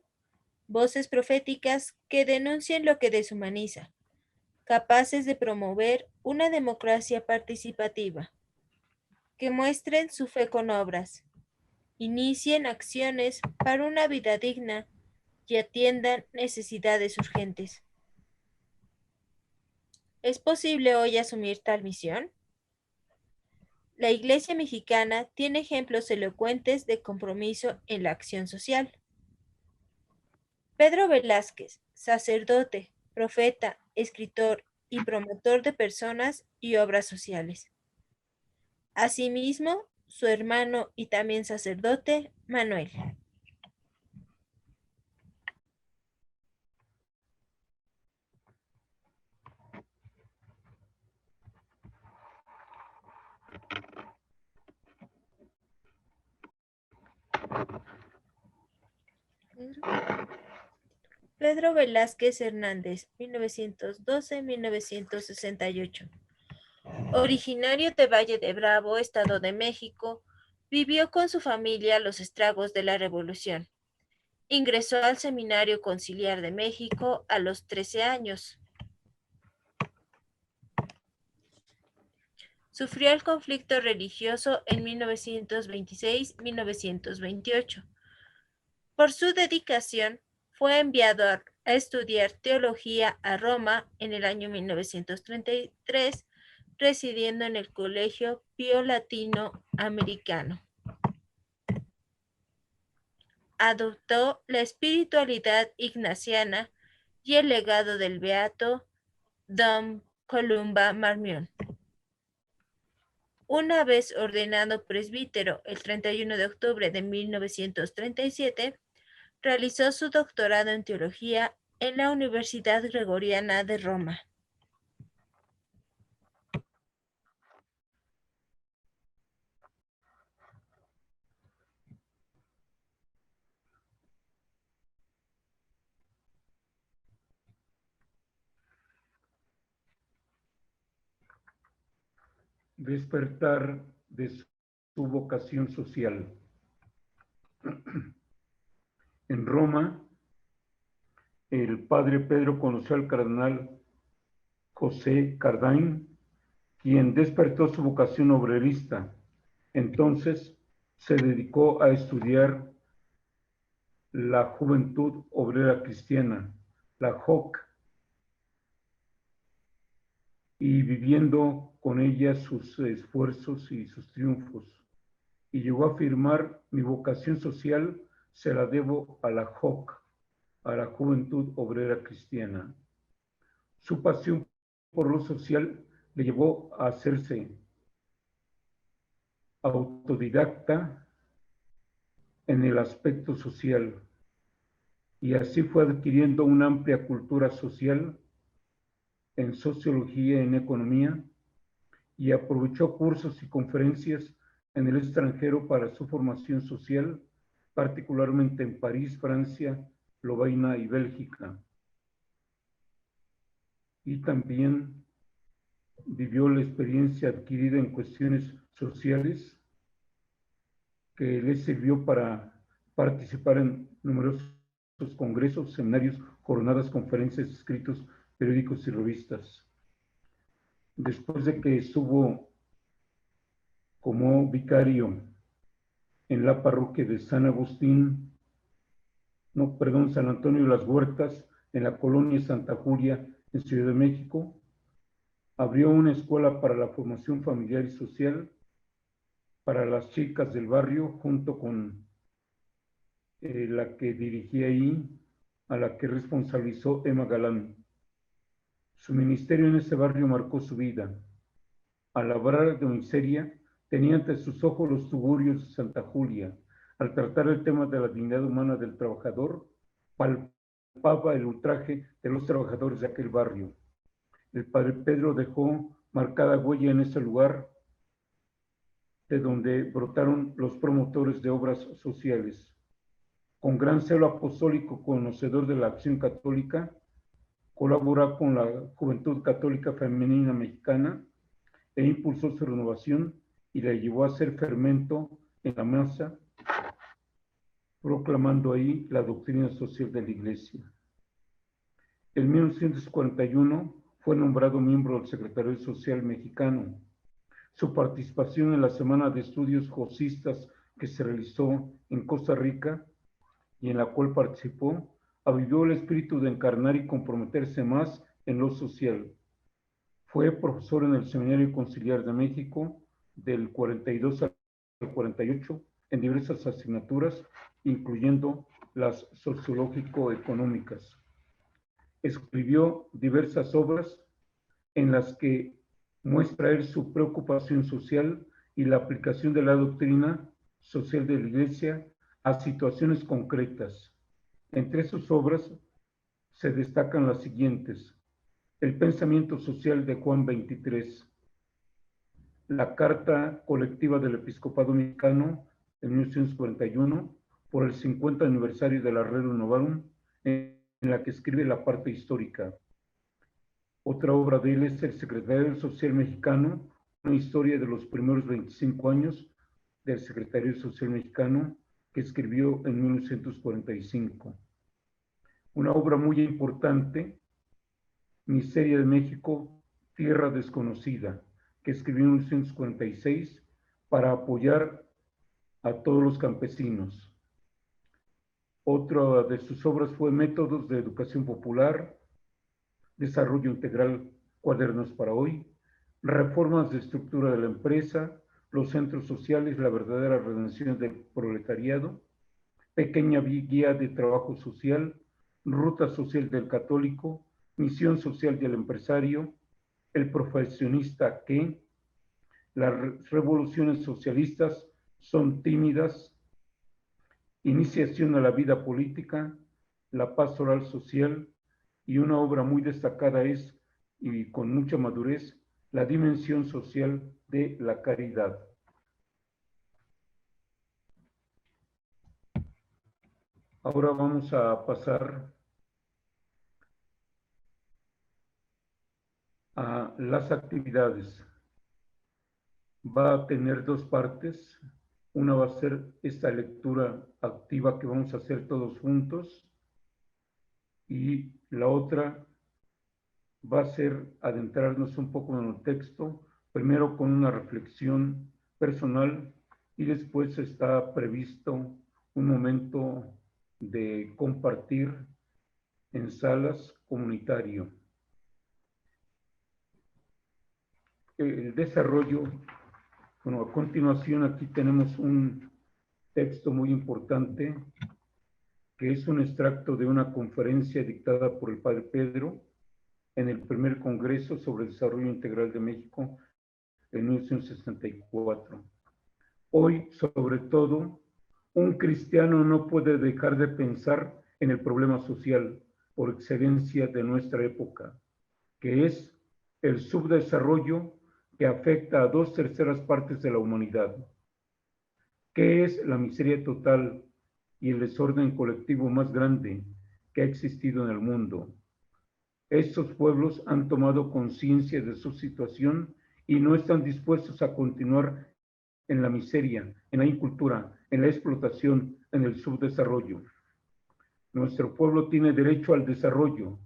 voces proféticas que denuncien lo que deshumaniza, capaces de promover una democracia participativa, que muestren su fe con obras, inicien acciones para una vida digna y atiendan necesidades urgentes. ¿Es posible hoy asumir tal misión? La Iglesia mexicana tiene ejemplos elocuentes de compromiso en la acción social. Pedro Velázquez, sacerdote, profeta, escritor y promotor de personas y obras sociales. Asimismo, su hermano y también sacerdote, Manuel. Pedro Velázquez Hernández, 1912-1968. Originario de Valle de Bravo, Estado de México, vivió con su familia los estragos de la Revolución. Ingresó al Seminario Conciliar de México a los 13 años. Sufrió el conflicto religioso en 1926-1928. Por su dedicación, fue enviado a estudiar teología a Roma en el año 1933, residiendo en el Colegio Pío Latino Americano. Adoptó la espiritualidad ignaciana y el legado del beato Dom Columba Marmion. Una vez ordenado presbítero el 31 de octubre de 1937, realizó su doctorado en teología en la Universidad Gregoriana de Roma. Despertar de su vocación social. En Roma, el padre Pedro conoció al cardenal José Cardain, quien despertó su vocación obrerista. Entonces se dedicó a estudiar la Juventud Obrera Cristiana, la JOC, y viviendo con ella sus esfuerzos y sus triunfos. Y llegó a afirmar: mi vocación social se la debo a la JOC, a la Juventud Obrera Cristiana. Su pasión por lo social le llevó a hacerse autodidacta en el aspecto social, y así fue adquiriendo una amplia cultura social en sociología y en economía, y aprovechó cursos y conferencias en el extranjero para su formación social, particularmente en París, Francia, Lovaina y Bélgica. Y también vivió la experiencia adquirida en cuestiones sociales que le sirvió para participar en numerosos congresos, seminarios, jornadas, conferencias, escritos, periódicos y revistas. Después de que estuvo como vicario en la parroquia de San Antonio de las Huertas, en la colonia Santa Julia, en Ciudad de México. Abrió una escuela para la formación familiar y social para las chicas del barrio, junto con la que dirigía ahí, a la que responsabilizó Emma Galán. Su ministerio en ese barrio marcó su vida. Al hablar de miseria, tenía ante sus ojos los tugurios de Santa Julia. Al tratar el tema de la dignidad humana del trabajador, palpaba el ultraje de los trabajadores de aquel barrio. El padre Pedro dejó marcada huella en ese lugar de donde brotaron los promotores de obras sociales. Con gran celo apostólico, conocedor de la acción católica, colaboró con la Juventud Católica Femenina Mexicana e impulsó su renovación y la llevó a ser fermento en la masa, proclamando ahí la doctrina social de la Iglesia. En 1941 fue nombrado miembro del Secretariado Social Mexicano. Su participación en la Semana de Estudios Josistas que se realizó en Costa Rica y en la cual participó, avivó el espíritu de encarnar y comprometerse más en lo social. Fue profesor en el Seminario Conciliar de México del 42 al 48 en diversas asignaturas, incluyendo las sociológico-económicas. Escribió diversas obras en las que muestra él su preocupación social y la aplicación de la doctrina social de la Iglesia a situaciones concretas. Entre sus obras se destacan las siguientes: El pensamiento social de Juan 23, la Carta Colectiva del Episcopado Mexicano en 1941 por el 50 aniversario de la Rerum Novarum, en la que escribe la parte histórica. Otra obra de él es El Secretariado Social Mexicano, una historia de los primeros 25 años del Secretariado Social Mexicano, que escribió en 1945. Una obra muy importante, Miseria de México, Tierra Desconocida, que escribió en 1946 para apoyar a todos los campesinos. Otra de sus obras fue Métodos de Educación Popular, Desarrollo Integral, Cuadernos para Hoy, Reformas de Estructura de la Empresa, Los Centros Sociales, la verdadera redención del proletariado, Pequeña Guía de Trabajo Social, Ruta Social del Católico, Misión Social del Empresario, El Profesionista que, Las Revoluciones Socialistas son tímidas, Iniciación a la Vida Política, La Pastoral Social, y una obra muy destacada es, y con mucha madurez, La Dimensión Social de la Caridad. Ahora vamos a pasar a las actividades. Va a tener dos partes. Una va a ser esta lectura activa que vamos a hacer todos juntos, y la otra va a ser adentrarnos un poco en el texto, primero con una reflexión personal y después está previsto un momento de compartir en salas comunitario. El desarrollo, bueno, a continuación aquí tenemos un texto muy importante que es un extracto de una conferencia dictada por el padre Pedro en el primer Congreso sobre el Desarrollo Integral de México en 1964. Hoy, sobre todo, un cristiano no puede dejar de pensar en el problema social por excelencia de nuestra época, que es el subdesarrollo que afecta a 2/3 partes de la humanidad. ¿Qué es la miseria total y el desorden colectivo más grande que ha existido en el mundo? Estos pueblos han tomado conciencia de su situación y no están dispuestos a continuar en la miseria, en la incultura, en la explotación, en el subdesarrollo. Nuestro pueblo tiene derecho al desarrollo,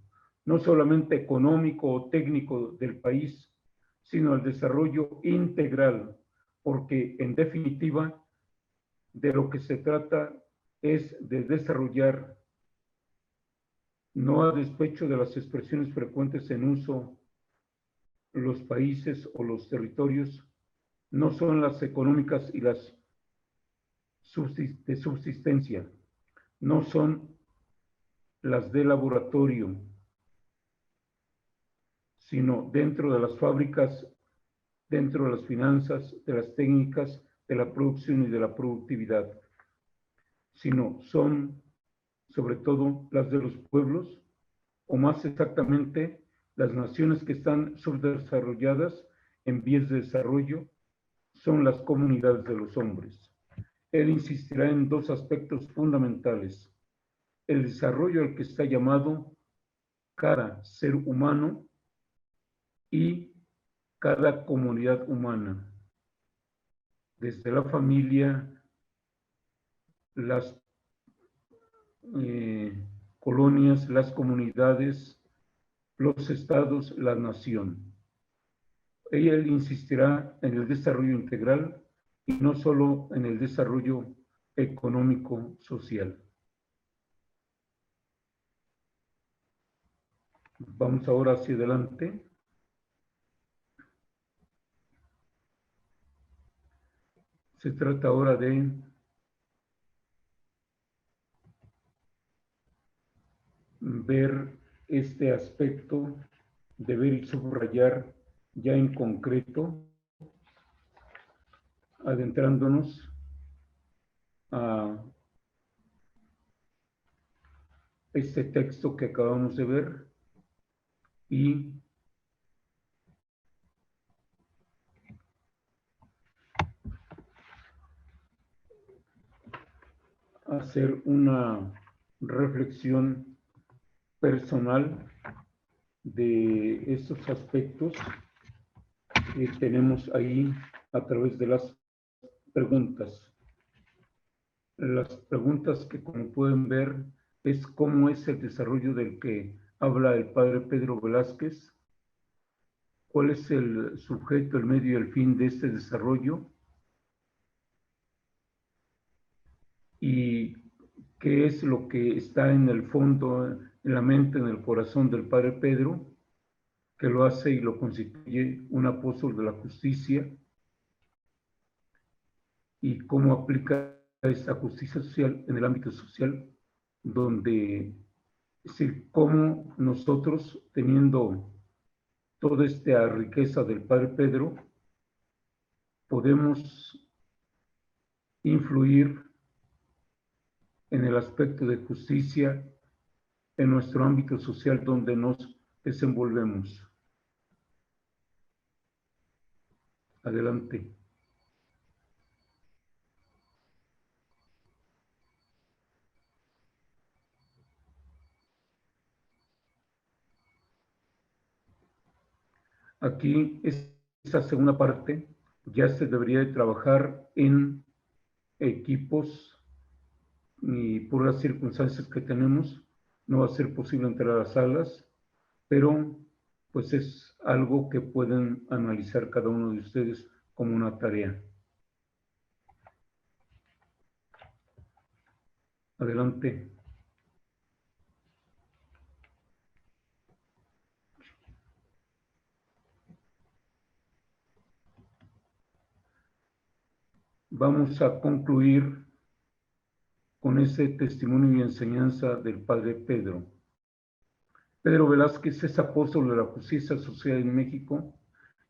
no solamente económico o técnico del país, sino al desarrollo integral, porque en definitiva de lo que se trata es de desarrollar no a despecho de las expresiones frecuentes en uso, los países o los territorios no son las económicas y las de subsistencia, no son las de laboratorio, sino dentro de las fábricas, dentro de las finanzas, de las técnicas, de la producción y de la productividad, sino son sobre todo las de los pueblos, o más exactamente, las naciones que están subdesarrolladas en vías de desarrollo, son las comunidades de los hombres. Él insistirá en dos aspectos fundamentales: el desarrollo al que está llamado cada ser humano y cada comunidad humana, desde la familia, las colonias, las comunidades, los estados, la nación. Él insistirá en el desarrollo integral y no solo en el desarrollo económico social. Vamos ahora hacia adelante. Se trata ahora de ver este aspecto, de ver y subrayar ya en concreto, adentrándonos a este texto que acabamos de ver y hacer una reflexión personal de estos aspectos que tenemos ahí a través de las preguntas. Las preguntas que, como pueden ver, es cómo es el desarrollo del que habla el padre Pedro Velázquez, cuál es el sujeto, el medio y el fin de este desarrollo, y qué es lo que está en el fondo, en la mente, en el corazón del padre Pedro, que lo hace y lo constituye un apóstol de la justicia, y cómo aplica esta justicia social en el ámbito social, donde es decir, cómo nosotros, teniendo toda esta riqueza del padre Pedro, podemos influir en el aspecto de justicia en nuestro ámbito social donde nos desenvolvemos. Adelante. Aquí, esta segunda parte, ya se debería de trabajar en equipos, y por las circunstancias que tenemos, no va a ser posible entrar a las salas, pero pues es algo que pueden analizar cada uno de ustedes como una tarea. Adelante. Vamos a concluir con ese testimonio y enseñanza del padre Pedro. Pedro Velázquez es apóstol de la justicia social en México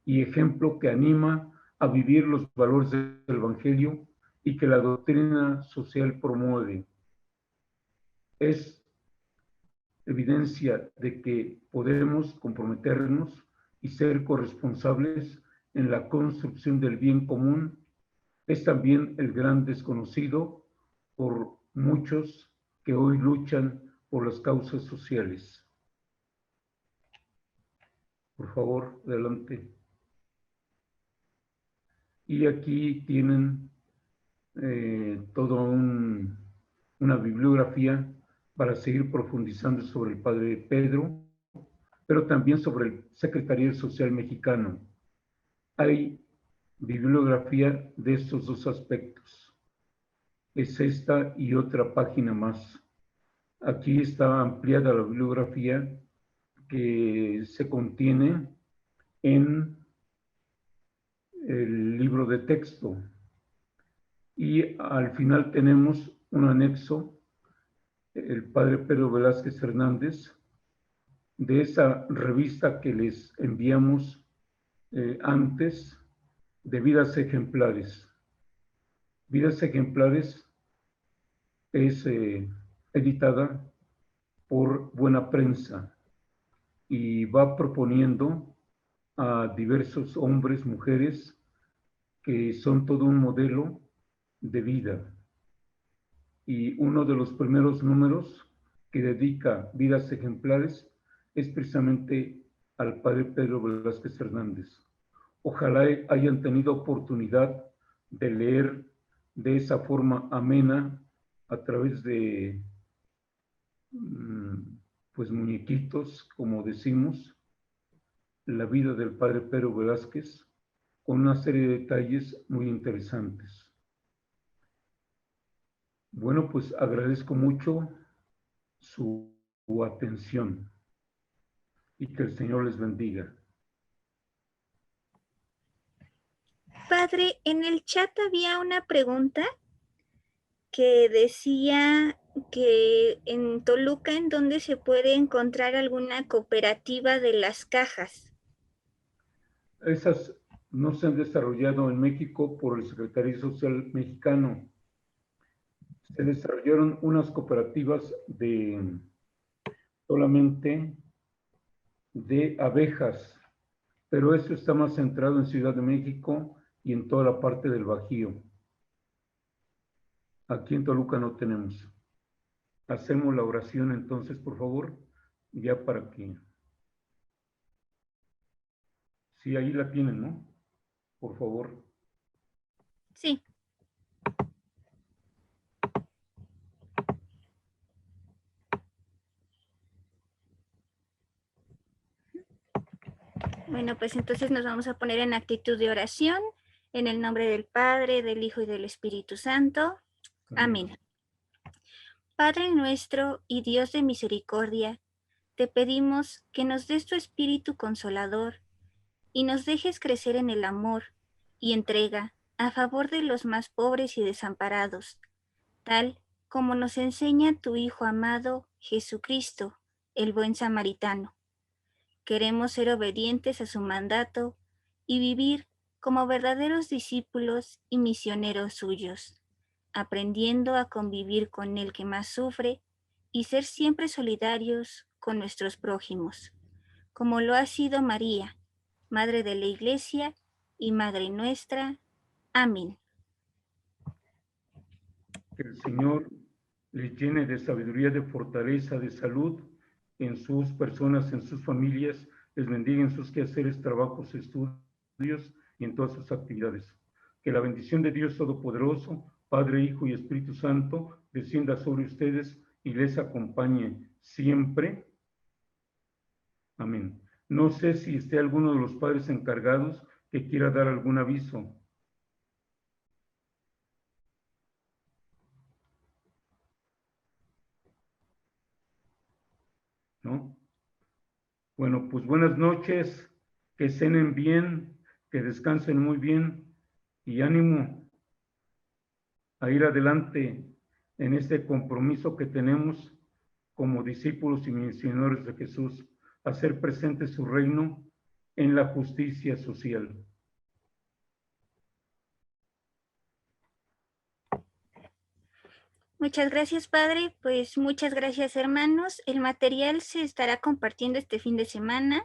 y ejemplo que anima a vivir los valores del Evangelio y que la doctrina social promueve. Es evidencia de que podemos comprometernos y ser corresponsables en la construcción del bien común. Es también el gran desconocido por muchos que hoy luchan por las causas sociales. Por favor, adelante. Y aquí tienen toda una bibliografía para seguir profundizando sobre el padre Pedro, pero también sobre el Secretariado Social Mexicano. Hay bibliografía de estos dos aspectos. Es esta y otra página más. Aquí está ampliada la bibliografía que se contiene en el libro de texto. Y al final tenemos un anexo, el padre Pedro Velázquez Hernández, de esa revista que les enviamos antes, de Vidas Ejemplares. Vidas Ejemplares es editada por Buena Prensa y va proponiendo a diversos hombres, mujeres, que son todo un modelo de vida. Y uno de los primeros números que dedica Vidas Ejemplares es precisamente al padre Pedro Velázquez Hernández. Ojalá hayan tenido oportunidad de leer de esa forma amena a través de pues muñequitos, como decimos, la vida del padre Pedro Velázquez, con una serie de detalles muy interesantes. Bueno, pues agradezco mucho su atención y que el Señor les bendiga. Padre, en el chat había una pregunta que decía que en Toluca, ¿en dónde se puede encontrar alguna cooperativa de las cajas? Esas no se han desarrollado en México por el Secretario Social Mexicano. Se desarrollaron unas cooperativas solamente de abejas, pero eso está más centrado en Ciudad de México y en toda la parte del Bajío. Aquí en Toluca no tenemos. Hacemos la oración entonces, por favor, ya para que... Sí, ahí la tienen, ¿no? Por favor. Sí. Bueno, pues entonces nos vamos a poner en actitud de oración, en el nombre del Padre, del Hijo y del Espíritu Santo. Amén. Padre nuestro y Dios de misericordia, te pedimos que nos des tu Espíritu Consolador y nos dejes crecer en el amor y entrega a favor de los más pobres y desamparados, tal como nos enseña tu Hijo amado, Jesucristo, el buen samaritano. Queremos ser obedientes a su mandato y vivir como verdaderos discípulos y misioneros suyos, aprendiendo a convivir con el que más sufre y ser siempre solidarios con nuestros prójimos, como lo ha sido María, Madre de la Iglesia y Madre nuestra. Amén. Que el Señor les llene de sabiduría, de fortaleza, de salud en sus personas, en sus familias, les bendiga en sus quehaceres, trabajos, estudios y en todas sus actividades. Que la bendición de Dios Todopoderoso, Padre, Hijo y Espíritu Santo, descienda sobre ustedes y les acompañe siempre. Amén. No sé si esté alguno de los padres encargados que quiera dar algún aviso. ¿No? Bueno, pues buenas noches, que cenen bien, que descansen muy bien y ánimo a ir adelante en este compromiso que tenemos como discípulos y misioneros de Jesús, a hacer presente su reino en la justicia social. Muchas gracias, Padre. Pues muchas gracias, hermanos. El material se estará compartiendo este fin de semana.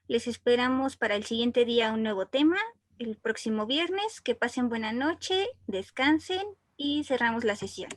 Les esperamos para el siguiente día un nuevo tema, el próximo viernes. Que pasen buena noche, descansen y cerramos la sesión.